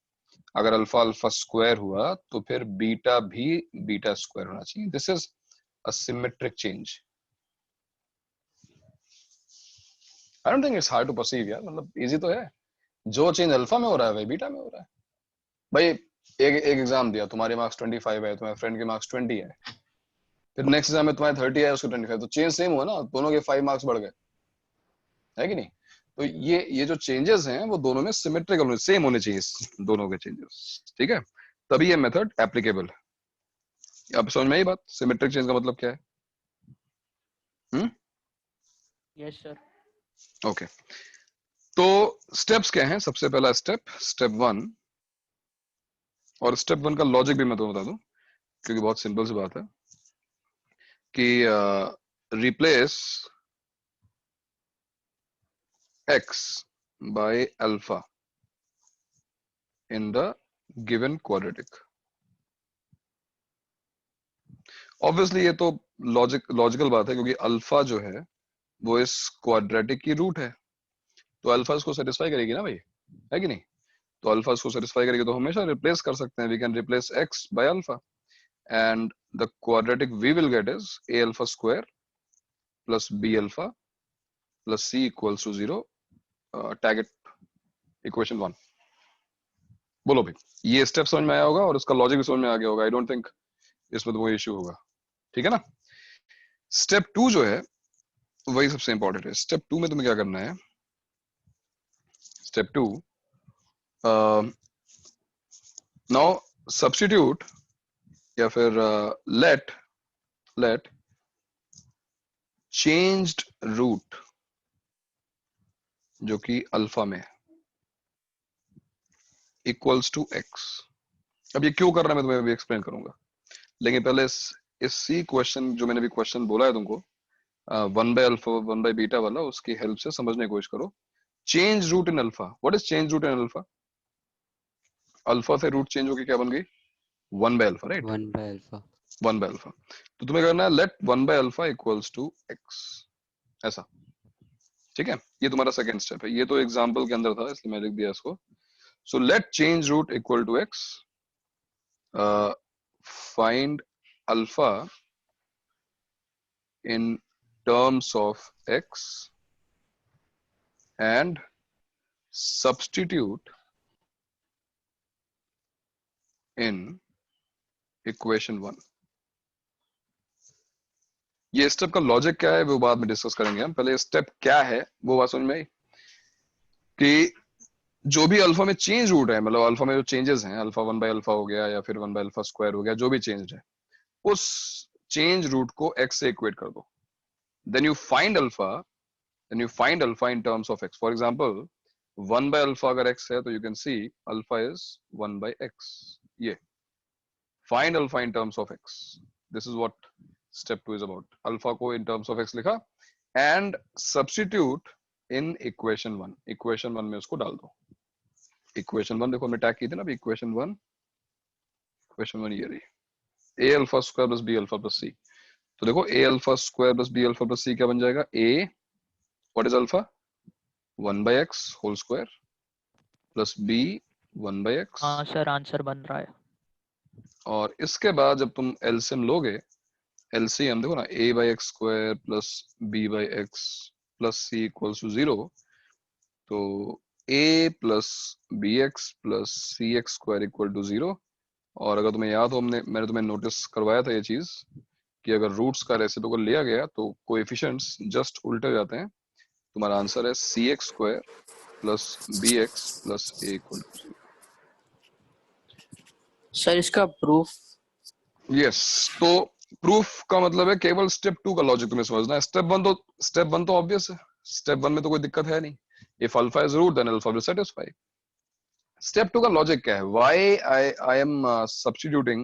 अगर अल्फा अल्फा स्क्वायर हुआ तो फिर बीटा भी बीटा स्क्वायर होना चाहिए. This is a symmetric change. I don't think it's hard to perceive यार. मतलब इजी तो है. जो चेंज अल्फा में हो रहा है वही बीटा में हो रहा है. भाई एक एग्जाम दिया, तुम्हारे मार्क्स 25 है, तुम्हारे फ्रेंड के मार्क्स 20 है, फिर नेक्स्ट एग्जाम में तुम्हारे 30 है, उसके 25, तो चेंज सेम हुआ ना, दोनों के 5 मार्क्स बढ़ गए, है कि नहीं? तो ये जो चेंजेस हैं वो दोनों में सिमेट्रिकल सेम होने चाहिए, दोनों के चेंजेस. ठीक है, तभी ये मेथड एप्लीकेबल है. अब समझ में आई बात? सिमेट्रिक चेंज का मतलब क्या है? Yes sir. ओके, तो स्टेप्स क्या हैं? सबसे पहला स्टेप 1, और स्टेप 1 का लॉजिक भी मैं तुम्हें बता दूं क्योंकि बहुत सिंपल सी बात है कि replace x by alpha in the given quadratic. Obviously ये तो लॉजिकल बात है क्योंकि अल्फा जो है वो इस क्वाड्रेटिक की रूट है, तो अल्फा इसको सेटिस्फाई करेगी ना भाई, है कि नहीं? तो अल्फा इसको सेटिस्फाई करेगी तो हमेशा रिप्लेस कर सकते हैं. We can replace x by alpha and the quadratic we will get is a alpha square plus b alpha plus c equals to 0. Tag it equation 1. बोलो भाई, ये स्टेप समझ में आया होगा और इसका लॉजिक भी समझ में आ गया होगा. आई डोंट थिंक इसमें तो कोई इश्यू होगा. ठीक है ना? स्टेप 2 जो है वही सबसे इंपॉर्टेंट है. स्टेप 2 में तुम्हें क्या करना है? स्टेप 2, नाउ सब्स्टिट्यूट या फिर लेट चेंज्ड रूट जो कि अल्फा में है इक्वल्स टू x. अब ये क्यों कर रहा है मैं तुम्हें अभी एक्सप्लेन करूंगा, लेकिन पहले इस सी क्वेश्चन जो मैंने अभी क्वेश्चन बोला है तुमको 1 by अल्फा 1 by बीटा वाला, उसकी हेल्प से समझने की कोशिश करो. Change root in alpha. What is change root in alpha? Alpha से रूट चेंज होके क्या बन गई? 1 by alpha, right? 1 by alpha. 1 by alpha. तो तुम्हें करना है let 1 by alpha equals to x, ऐसा. ठीक है, ये तुम्हारा सेकंड स्टेप है. ये तो एग्जांपल के अंदर था इसलिए मैं लिख दिया इसको. So let change root equal to x. Find alpha in terms of x and substitute in equation 1. ये स्टेप का लॉजिक क्या है वो बाद में डिस्कस करेंगे हम. पहले स्टेप क्या है वो बात समझ में आई कि जो भी अल्फा में चेंज रूट है, मतलब अल्फा में जो चेंजेस हैं, अल्फा 1 by अल्फा हो गया या फिर 1 by अल्फा स्क्वायर हो गया, जो भी चेंज है उस चेंज रूट को x से इक्वेट कर दो. Then you find alpha in terms of x. For example 1 by alpha अगर x है तो you can see alpha is 1 by x. ये find alpha in terms of x. This is what step 2 is about. Alpha को in terms of x लिखा and substitute in equation 1. Equation 1 में उसको डाल दो. इक्वेशन 1 देखो हमने टैग की थी ना अभी. इक्वेशन 1 ये रही, a alpha square plus b alpha plus c. तो देखो a alpha square plus b alpha plus c क्या बन जाएगा? a what is alpha? 1 by x whole square plus b 1 by x. हाँ सर, आंसर बन रहा है. और इसके बाद जब तुम एलसीएम लोगे, एलसीएम देखो ना, a by x square plus b by x plus c equals to 0. तो a plus B x plus C x square equal to 0. और अगर तुम्हें याद हो मैंने तुम्हें नोटिस करवाया था ये चीज कि अगर रूट्स का रेसिप्रोकल लिया गया तो कोएफिशिएंट्स जस्ट उल्टे हो जाते हैं. तुम्हारा आंसर है c x square plus B x plus a equal to 0. Sir इसका प्रूफ? यस, तो प्रूफ का मतलब है केवल स्टेप 2 का लॉजिक तुम्हें समझना है. स्टेप 1 तो ऑब्वियस है. स्टेप 1 में तो कोई दिक्कत है नहीं. If alpha is root, then alpha will satisfy. Step 2 का लॉजिक क्या है? Why I am substituting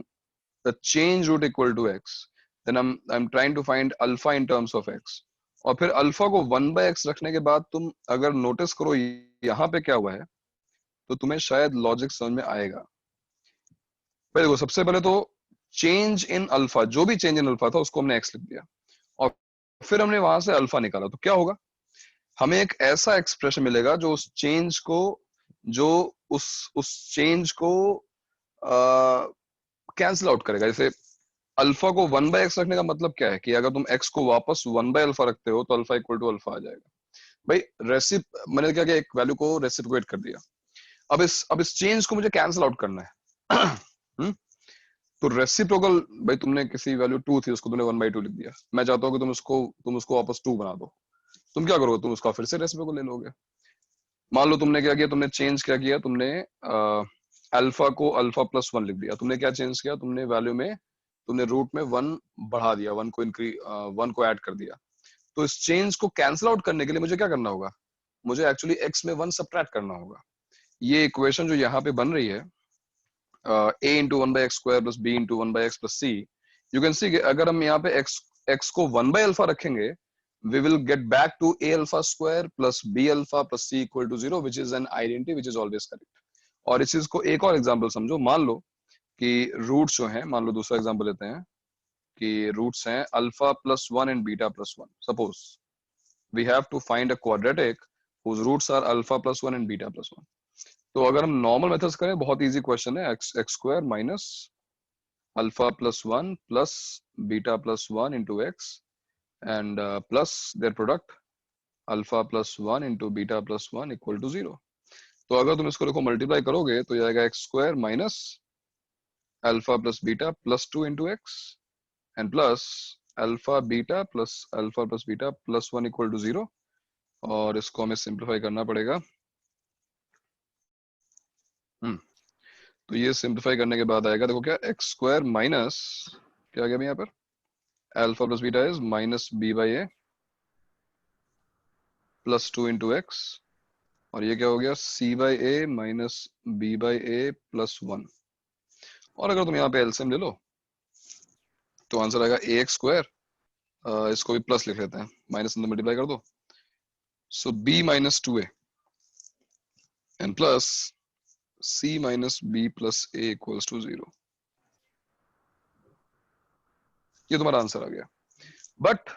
the change root equal to x? then I'm trying to find alpha in terms of x. और फिर अल्फा को 1/x रखने के बाद तुम अगर नोटिस करो यहाँ पे क्या हुआ है, तो तुम्हें शायद लॉजिक समझ में आएगा। भाई देखो, सबसे पहले तो चेंज इन अल्फा, जो भी चेंज इन अल्फा था उसको हमने x लिख दिया, और फिर हमने वहां से अल्फा निकाला, तो क्या होगा, हमें एक ऐसा एक्सप्रेशन मिलेगा जो उस चेंज को, जो उस चेंज को कैंसिल आउट करेगा। जैसे अल्फा को 1/x रखने का मतलब क्या है कि अगर तुम x को वापस 1/अल्फा रखते हो तो अल्फा इक्वल टू अल्फा आ जाएगा। भाई मैंने क्या किया, एक वैल्यू को रेसिप्रोकेट कर दिया। अब इस चेंज को मुझे कैंसिल आउट करना है। तो रेसिप्रोकल, भाई तुमने किसी वैल्यू 2 थी उसको तुमने 1/2 लिख दिया, मैं चाहता हूँ कि तुम उसको वापस 2 बना दो, तुम क्या करोगे, तुम उसका फिर से रेसिप्रोकल ले लोगे। मान लो तुमने क्या किया, तुमने चेंज क्या किया, तुमने अल्फा को अल्फा प्लस 1 लिख दिया। तुमने क्या चेंज किया, तुमने वैल्यू में, तुमने रूट में 1 बढ़ा दिया, 1 को ऐड कर दिया। तो इस चेंज को कैंसिल आउट करने के लिए मुझे क्या करना होगा, मुझे एक्चुअली x में 1 सब्ट्रैक्ट करना होगा। ये इक्वेशन जो यहाँ पे बन रही है, a into 1/x square plus b into 1/x plus c, you can see कि अगर हम यहाँ पे x को 1/अल्फा रखेंगे, we will get back to a alpha square plus b alpha plus c equal to 0, which is an identity which is always correct. और इस चीज को एक और एग्जांपल समझो, मान लो कि रूट्स जो हैं, मान लो दूसरा एग्जांपल लेते हैं कि रूट्स हैं alpha plus 1 and beta plus 1। Suppose we have to find a quadratic whose roots are alpha plus 1 and beta plus 1. तो अगर हम नॉर्मल मेथड्स करें, बहुत इजी क्वेश्चन है, x square minus alpha plus 1 plus beta plus 1 into x and plus their product alpha plus 1 into beta plus 1 equal to 0. तो अगर तुम इसको देखो मल्टीप्लाई करोगे तो ये आएगा x square minus alpha plus beta plus 2 into X and plus alpha plus beta plus 1 equal to 0, और इसको हमें सिंप्लीफाई करना पड़ेगा। तो ये सिंप्लीफाई करने के बाद आएगा, देखो क्या, x स्क्वायर माइनस क्या आ गया यहाँ पर, alpha plus beta is minus b by A plus 2 into x, और ये क्या हो गया, c by A minus b by A plus 1। और अगर तुम यहाँ पे एलसीएम ले लो तो आंसर आएगा ए एक्स स्क्वायर, इसको भी प्लस लिख लेते हैं, माइनस अंदर मल्टीप्लाई कर दो, so b minus 2a and plus c minus b plus a equals to 0। ये तुम्हारा आंसर आ गया। बट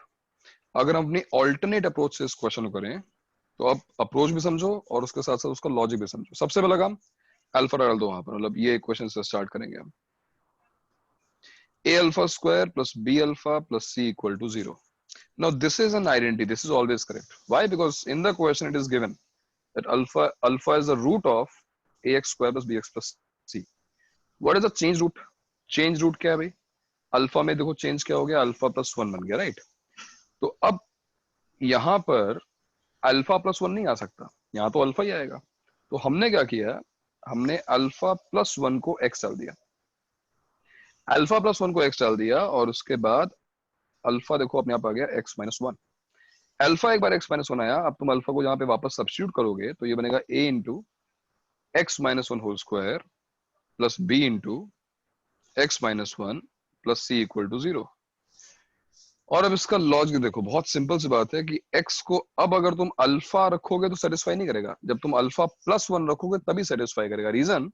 अगर हम अपनी ऑल्टरनेट अप्रोच से इस क्वेश्चन को करें, तो अब अप्रोच भी समझो और उसके साथ साथ उसका लॉजिक भी समझो। सबसे पहला काम, अल्फा डाल दो वहां पर, मतलब ये इक्वेशन से स्टार्ट करेंगे हम, a alpha square plus b alpha plus c equal to 0. Now this is an identity, this is always correct. Why? Because in the question it is given that alpha is the root of ax square plus bx plus c. What is the change root? Change root क्या है भाई, alpha में देखो change क्या हो गया, alpha plus 1 बन गया, राइट। तो अब यहां पर अल्फा प्लस 1 नहीं आ सकता, यहां तो अल्फा ही आएगा। तो हमने क्या किया, हमने अल्फा प्लस 1 को x डाल दिया, अल्फा प्लस 1 को x डाल दिया, और उसके बाद अल्फा देखो अपने आप आ गया x माइनस 1। अल्फा एक बार x माइनस 1 आया, अब तुम अल्फा को यहाँ पे वापस सब्स्टिट्यूट करोगे तो ये बनेगा a into X minus 1 whole square plus b into X minus 1 plus c equal to 0। और अब इसका लॉजिक देखो, बहुत सिंपल सी बात है कि x को अब अगर तुम अल्फा रखोगे तो सेटिस्फाई नहीं करेगा, जब तुम अल्फा प्लस 1 रखोगे तभी सेटिस्फाई करेगा। Reason,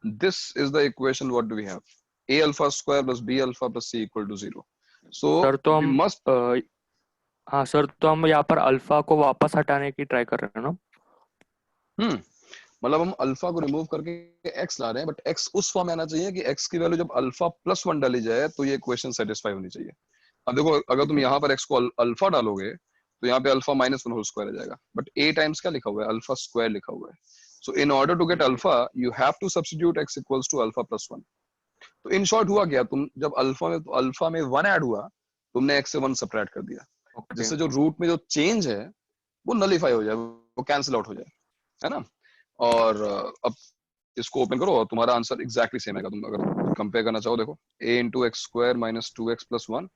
this is the equation, what do we have, a alpha square plus b alpha plus c equal to 0. So sir तो हम must, हाँ सर, तो हम यहाँ पर अल्फा को वापस हटाने की ट्राई कर रहे हैं ना। मतलब हम अल्फा को रिमूव करके x ला रहे हैं, बट x उस फॉर्म में आना चाहिए कि x की वैल्यू जब अल्फा प्लस 1 डाली जाए तो ये इक्वेशन सेटिस्फाई होनी चाहिए। अब देखो, अगर तुम यहाँ पर x को अल्फा डालोगे तो यहाँ पे अल्फा माइनस 1 होल स्क्वायर आ जाएगा, बट a टाइम्स क्या लिखा हुआ है, अल्फा स्क्वायर लिखा हुआ है। So in order to get alpha you have to substitute x equals to alpha plus 1। तो इन शॉर्ट हुआ क्या, तुम जब अल्फा में 1 ऐड हुआ, तुमने x से 1 सब्ट्रैक्ट कर दिया, जिससे जो रूट में जो चेंज है वो नलिफाई हो जाए, वो कैंसिल आउट हो जाए, है ना। और अब इसको ओपन करो और तुम्हारा आंसर एग्जैक्टली सेम आएगा। तुम अगर कंपेयर करना चाहो, देखो a into X square minus 2x plus 1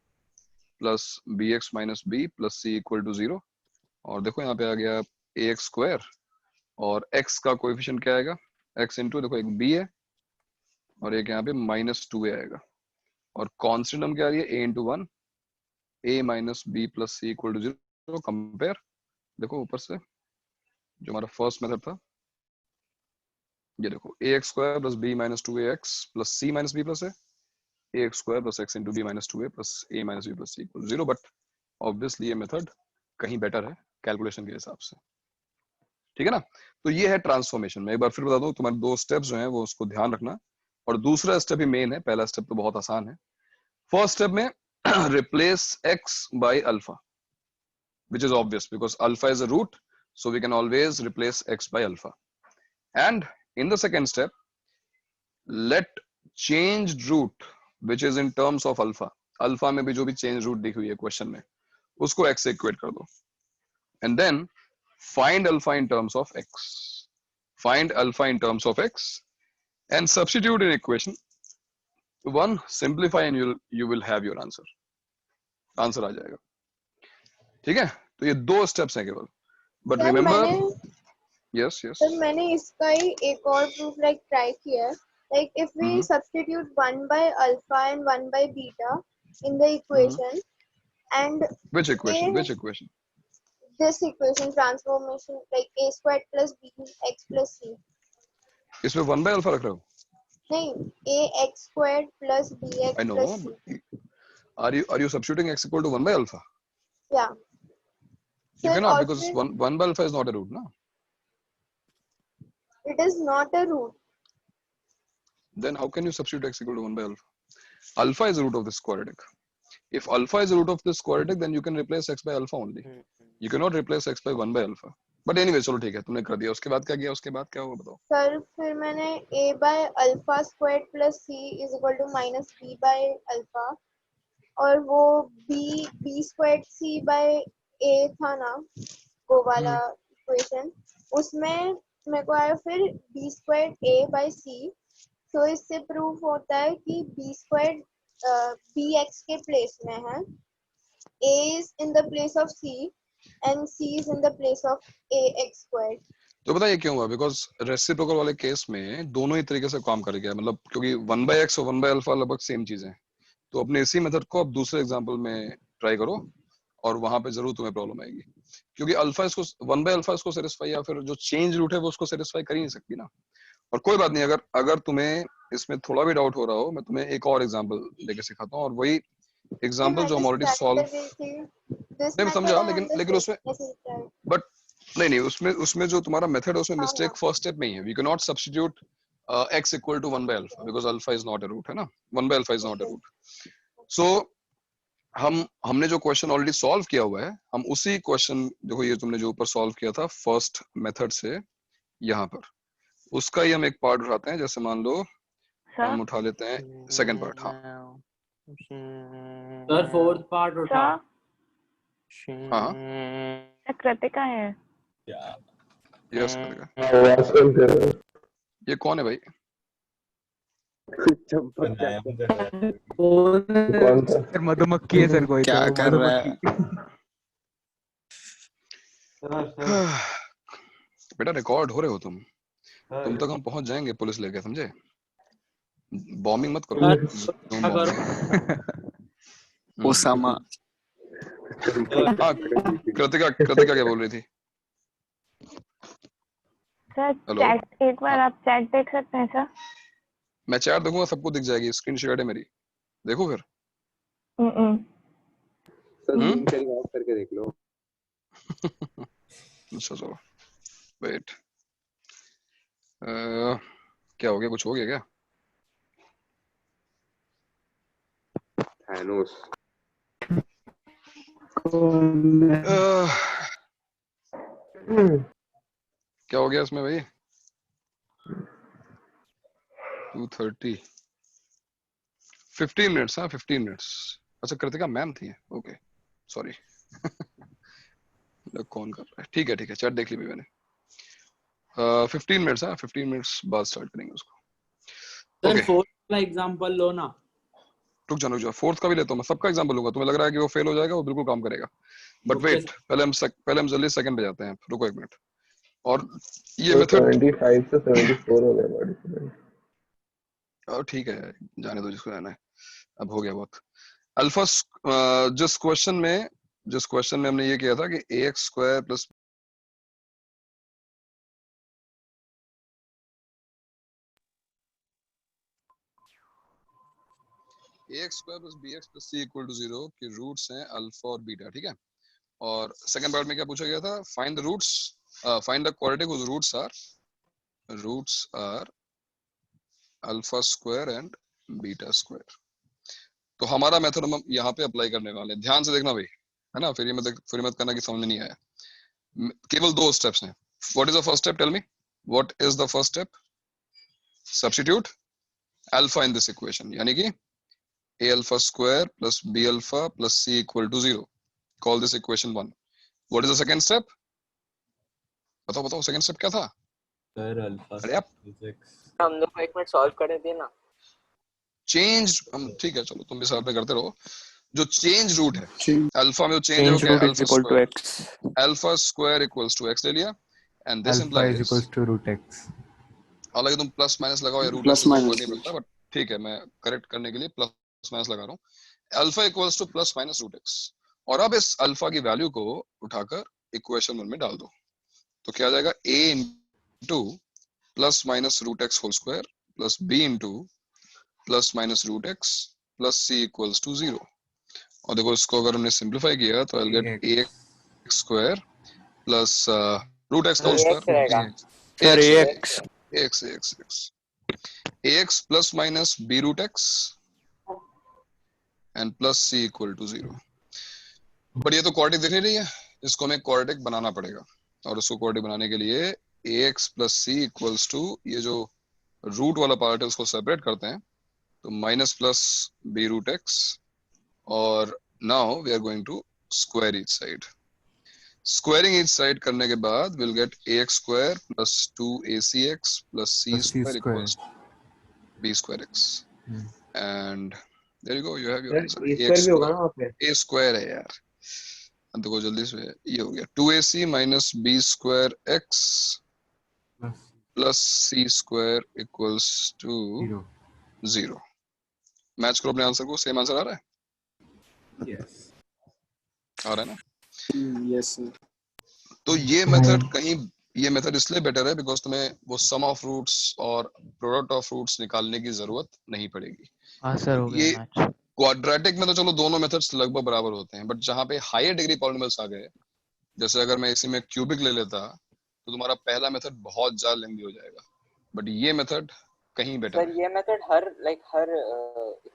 plus bx minus b plus c equal to 0, और देखो यहाँ पे आ गया ax स्क्वायर, और x का कोएफिशिएंट क्या आएगा, x इंटू देखो एक b है और एक यहाँ पे माइनस 2a आएगा। और कांस्टेंट हम क्या आ रही है a into 1 a minus b plus c equal to 0. Compare देखो ऊपर से जो हमारा फर्स्ट मेथड था, ये देखो ax square plus b minus 2ax plus c minus b plus a, ax square plus x into b minus 2a plus a minus b plus c equal to 0. But obviously ये method कहीं better है calculation के हिसाब से, ठीक है ना। तो ये है ट्रांसफॉर्मेशन। मैं एक बार फिर बता दूं, तुम्हारे दो स्टेप्स जो हैं वो उसको ध्यान रखना, और दूसरा स्टेप ही मेन है, पहला स्टेप तो बहुत आसान है। फर्स्ट स्टेप में replace x by alpha, which is obvious because alpha is a root, so we can always replace x by alpha. And in the second step, let changed root which is in terms of alpha, alpha में भी जो भी change root दिखी हुई है question में, उसको x से इक्वेट कर दो, and then find alpha in terms of x, find alpha in terms of x and substitute in equation 1, simplify and you will have your answer, answer आ जाएगा, ठीक है। तो ये दो स्टेप्स हैं केवल, but remember yes yes sir मैंने इसका ही एक और प्रूफ लाइक ट्राई किया है, like if we substitute 1 by alpha and 1 by beta in the equation and which equation this equation transformation like a squared plus b x plus c, इसमें 1 by alpha रख रहे हो? नहीं a x squared plus b x I know, plus c. are you substituting x equal to 1 by alpha? Yeah, you cannot because 1 by alpha is not a root, no? It is not a root. Then how can you substitute x equal to 1 by alpha? Alpha is the root of this quadratic. If alpha is the root of this quadratic, then you can replace x by alpha only. You cannot replace x by 1 by alpha. But anyway, चलो ठीक है, तुमने कर दिया। उसके बाद क्या किया? उसके बाद क्या हुआ बताओ? सर फिर मैंने a by alpha squared plus c is equal to minus b by alpha, और वो b squared c by a था ना, वो वाला इक्वेशन, उसमें मेरे को आया फिर b squared a by c. तो इससे प्रूफ होता है कि b squared bx के प्लेस में है, a is in the place of c and c is in the place of ax squared. तो बताइए क्यों हुआ? बिकॉज रेसिप्रोकल वाले केस में दोनों ही तरीके से काम कर गया, मतलब क्योंकि 1 by x और 1 by alpha लगभग सेम चीजें हैं। तो अपने इसी मेथड को अब दूसरे एग्जांपल में ट्राई करो और वहां पे जरूर तुम्हें प्रॉब्लम आएगी, क्योंकि अल्फा इसको 1 by alpha इसको सेटिस्फाई या फिर जो चेंज रूट है वो उसको सेटिस्फाई कर ही नहीं सकती ना। और कोई बात नहीं, अगर तुम्हें इसमें थोड़ा भी डाउट हो रहा हो, मैं तुम्हें एक और एग्जांपल लेके सिखाता हूँ, और वही एग्जांपल जो हम ऑलरेडी सॉल्व नहीं समझा, लेकिन उसमें बट नहीं उसमें जो तुम्हारा मेथड है उसमें मिस्टेक फर्स्ट स्टेप में ही है। We can not substitute x equal to 1 by alpha because alpha is not a root, है ना, 1 by alpha is not a root. So हमने जो क्वेश्चन ऑलरेडी सॉल्व किया हुआ है, हम उसी क्वेश्चन देखो, ये तुमने जो ऊपर सॉल्व किया था फर्स्ट मेथड से यहाँ पर, उसका ही हम एक पार्ट उठाते हैं। जैसे मान लो हम उठा लेते हैं सेकंड पार्ट। हाँ सर फोर्थ पार्ट उठा। हाँ कृतिका है। यस कृतिका। ये कौन है भाई? सर मधुमक्खी है सर, कोई क्या कर रहा है? बेटा रिकॉर्ड हो रहे हो तुम तक हम पहुंच जाएंगे पुलिस लेके, समझे? बॉम्बिंग मत करो। ओसामा। कृतिका क्या बोल रही थी? सर चैट, एक बार आप चैट देख सकते हैं सर? मैं चैट देखूंगा, सबको दिख जाएगी, स्क्रीन शेयर है मेरी, देखो फिर। सर स्क्रीन शेयरिंग ऑफ करके देख लो। अच्छा चलो वेट, क्या हो गया? कुछ हो गया क्या? थैनोस। क्या हो गया इसमें भाई? 2:30 15 मिनट्स। हाँ 15 मिनट्स। अच्छा कृतिका मैम थी, ओके सॉरी। कौन कर रहा है? ठीक है चैट देख ली भी मैंने। 15 मिनट्स। हाँ 15 मिनट्स बाद स्टार्ट करेंगे उसको। सर फोर्थ का एग्जांपल लो ना। रुक जा, फोर्थ का भी लेता हूँ मैं, सबका एग्जांपल लूंगा। तुम्हें लग रहा है कि वो फेल हो जाएगा? वो बिल्कुल काम करेगा, बट वेट, पहले हम जल्दी सेकंड पे जाते हैं। रुको एक मिनट। और ये मेथड 75 से 74 हो गया। ठीक है, जाने दो जिसको जाना है, अब हो गया बहुत। अल्फा जिस क्वेश्चन में हमने ये किया था कि ax square plus ax square plus bx plus c equal to 0 के रूट्स हैं अल्फा और बीटा, ठीक है। और सेकंड पार्ट में क्या पूछा गया था, find the roots, find the quadratic whose roots are alpha square and beta square. तो हमारा मेथड हम यहाँ पे अप्लाई करने वाले हैं, ध्यान से देखना भाई, है ना, फिर मत करना कि समझ में नहीं आया। केवल 2 स्टेप्स हैं। What is the first step, tell me what is the first step? Substitute alpha in this equation, यानी कि a alpha square plus b alpha plus c equal to 0. Call this equation 1. What is the second step? बताओ second step क्या था? Sir alpha हम लोग को 1 minute solve कर दें ना। चेंज, हम ठीक है चलो तुम भी साथ में करते रहो। जो चेंज रूट है अल्फा में, जो चेंज है वो क्या है? Alpha square equals to x ले लिया and this implies equals to root x। हालांकि तुम प्लस माइनस लगाओ या रूट x नहीं मिलता, बट ठीक है मैं करेक्ट करने के लिए प्लस माइनस लगा रहा हूँ। Alpha equals to plus minus root x, और अब इस अल्फा की वैल्यू को उठाकर इक्वेशन 1 में डाल दो, तो क्या आ जाएगा, a into plus minus root x whole square plus b into plus minus root x plus c equals to 0। और देखो इसको अगर हमने सिंप्लीफाई किया तो I get ax square plus root x whole square ax plus minus b root x and plus c equal to 0। But ये तो quadratic दिख नहीं रही है, इसको हमें क्वाड्रेटिक बनाना पड़ेगा, और उसको क्वाड्रेटिक बनाने के लिए ax plus c equals to, ये जो रूट वाला पार्ट है उसको सेपरेट करते हैं, तो minus plus b root x, और now we are going to square each side. Squaring each side करने के बाद will get ax square plus 2acx plus c square equals b square x, and there you go, you have your answer। a square भी होगा ना वहाँ पे? a square है यार, अब देखो जल्दी से, ये हो गया 2ac minus b square x plus c square equals to 0। Match करो अपने आंसर को, सेम आंसर आ रहा है? यस आ रहा है ना? Yes sir. तो ये मेथड इसलिए बेटर है बिकॉज तुम्हें वो सम ऑफ रूट्स और प्रोडक्ट ऑफ रूट्स निकालने की जरूरत नहीं पड़ेगी। हाँ सर, हो गया ये मैच। क्वाड्रेटिक में तो चलो दोनों मेथड्स लगभग बराबर होते हैं, बट जहां पे हायर डिग्री पॉलिनोमियल्स आ गए, जैसे अगर मैं इसी में क्यूबिक ले लेता तो तुम्हारा पहला मेथड बहुत ज्यादा लेंथी हो जाएगा, बट ये मेथड कहीं बेटर सर ये मेथड हर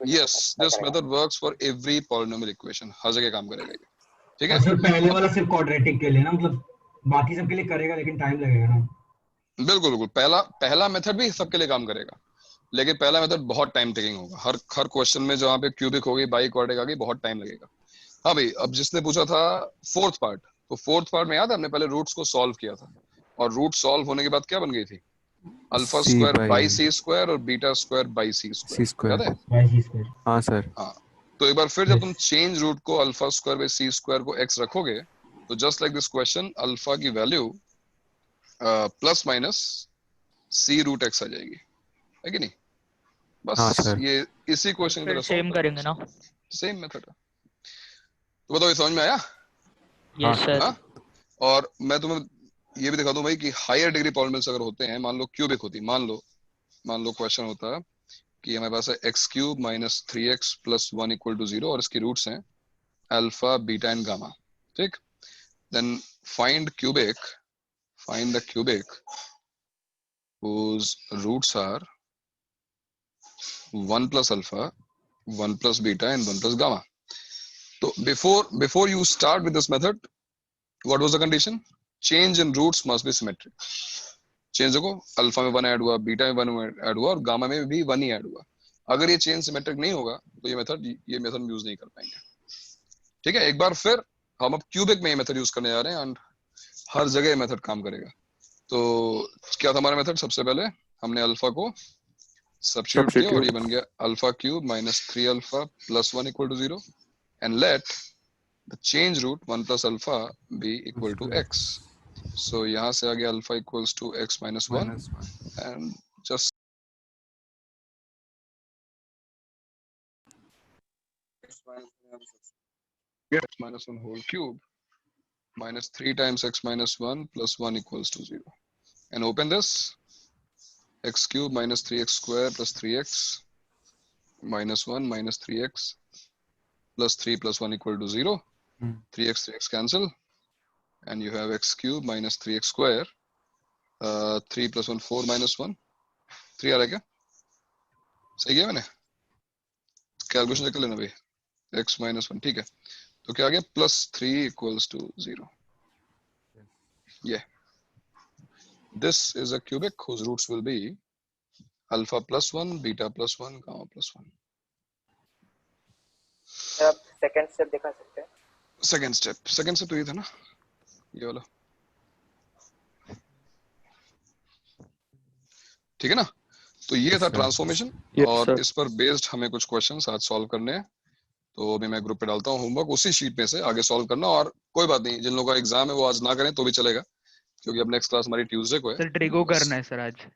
yes, this method works for every polynomial equation, हर जगह काम करेगा ये, ठीक है। सर पहले वाला सिर्फ क्वाड्रेटिक के लिए ना, मतलब बाकी सब के लिए करेगा लेकिन टाइम लगेगा ना? बिल्कुल बिल्कुल, पहला मेथड भी सबके लिए काम करेगा, लेकिन पहला मेथड बहुत टाइम टेकिंग होगा। हर क्वेश्चन में जहाँ पे क्यूबिक हो गई, बाई क्वाड्रेटिक आ गई, बहुत टाइम लगेगा। हाँ भाई, अब जिसने पूछा था फोर्थ पार्ट, तो फोर्थ पार्ट में याद है हमने पहले रूट्स को सॉल्व किया था, और रूट सॉल्व होने के बाद क्या बन गई थी, alpha square by C square और beta square by C square, याद है? हाँ सर। हाँ, तो एक बार फिर जब तुम चेंज रूट को alpha square by C square को x रखोगे, तो just like this question alpha की value plus minus C root x आ जाएगी, है कि नहीं? बस हाँ, ये इसी क्वेश्चन की तरह सेम करेंगे ना, सेम मेथड है। तो बताओ ये समझ में आया? Yes sir. और मैं तुम्हें ये भी दिखा दूं भाई कि हायर डिग्री पॉलिनोमियल्स अगर होते हैं, मान लो क्यूबिक होती, मान लो क्वेश्चन होता है कि हमारे पास है X cube minus 3x plus 1 equal to 0, और इसकी रूट्स हैं अल्फा बीटा एंड गामा, ठीक। Then find the cubic whose roots are 1 plus alpha, 1 plus beta and 1 plus gamma. So before you start with this method, what was the condition? Change in roots must be symmetric. Change देखो, alpha में 1 add हुआ, beta में 1 add हुआ, और gamma में भी 1 ही add हुआ। अगर ये चेंज सिमेट्रिक नहीं होगा तो ये मेथड यूज नहीं कर पाएंगे, ठीक है। एक बार फिर हम अब क्यूबिक में ये मेथड यूज करने जा रहे हैं, एंड हर जगह ये मेथड काम करेगा। तो क्या था हमारा मेथड? सबसे पहले हमने अल्फा को सब्स्टिट्यूट किया, और ये बन गया alpha cube minus 3 alpha plus 1 equal to 0, and let the change root 1 plus alpha B equal to x। So यहाँ से आ गया alpha equals to x minus 1, and just x minus 1 whole cube minus 3 times x minus 1 plus 1 equals to 0. And open this. X cube minus 3x square plus 3x minus 1 minus 3x plus 3 plus 1 equal to 0. 3x cancel. And you have x cube minus 3x square. 3 plus 1 4 minus 1. 3 आ रहा है क्या? सही किया मैंने? Calculation check कर लेना भाई. x minus 1 ठीक है. तो क्या आ गया? Plus 3 equals to 0. Yeah. This is a cubic whose roots will be alpha plus 1, beta plus 1, gamma plus 1. अब सेकंड स्टेप दिखा सकते हैं. सेकंड स्टेप तो ये था ना, ये वाला. ठीक है ना. तो ये था ट्रांसफॉर्मेशन. और इस पर बेस्ड हमें कुछ क्वेश्चंस आज सॉल्व करने हैं. तो अभी मैं ग्रुप पे डालता हूँ होमवर्क, उसी शीट में से आगे सॉल्व करना. और कोई बात नहीं, जिन लोगों का एग्जाम है वो आज ना करें तो भी चलेगा, क्योंकि अब नेक्स्ट क्लास हमारी ट्यूसडे को है. सर ट्रिगो करना है सर आज.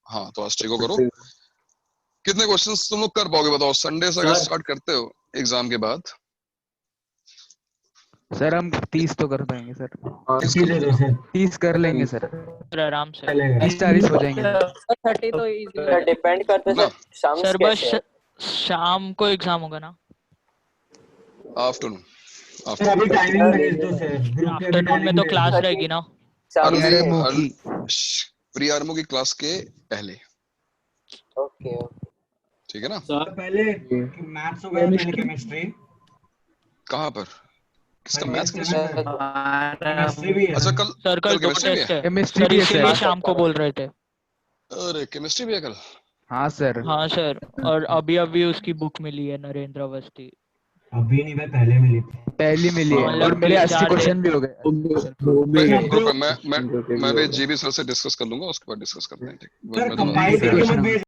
हाँ तो आज ट्रिगो करो. कितने क्वेश्चंस तुम लोग कर पाओगे बताओ? संडे से अगर स्टार्ट करते हो एग्जाम के बाद. सर हम 30 तो कर पाएंगे सर. 30 कर लेंगे सर. आराम से 30-40 हो जाएंगे. 30 तो इजी डिपेंड करते सर. शाम सर बस शाम को एग्जाम होगा ना? आफ्टरनून. अभी टाइमिंग भेज दो सर ग्रुप पे. आफ्टरनून में तो क्लास रहेगी ना. प्री आरमो की क्लास के पहले. ओके ठीक है ना. सर पहले मैथ्स होगा, पहले केमिस्ट्री. कहाँ पर? किसका मैथ्स केमिस्ट्री भी है. अच्छा कल सर कल केमिस्ट्री भी है. केमिस्ट्री भी है शाम को बोल रहे थे. अरे केमिस्ट्री भी है कल. हाँ सर. और अभी उसकी बुक मिली है नरेंद्र अवस्थी. अभी नहीं भाई, पहले मिली थी. और मेरे 80 क्वेश्चन भी हो गए. मैं भी जीबी सर से डिस्कस कर लूंगा, उसके बाद डिस्कस करते हैं. ठीक.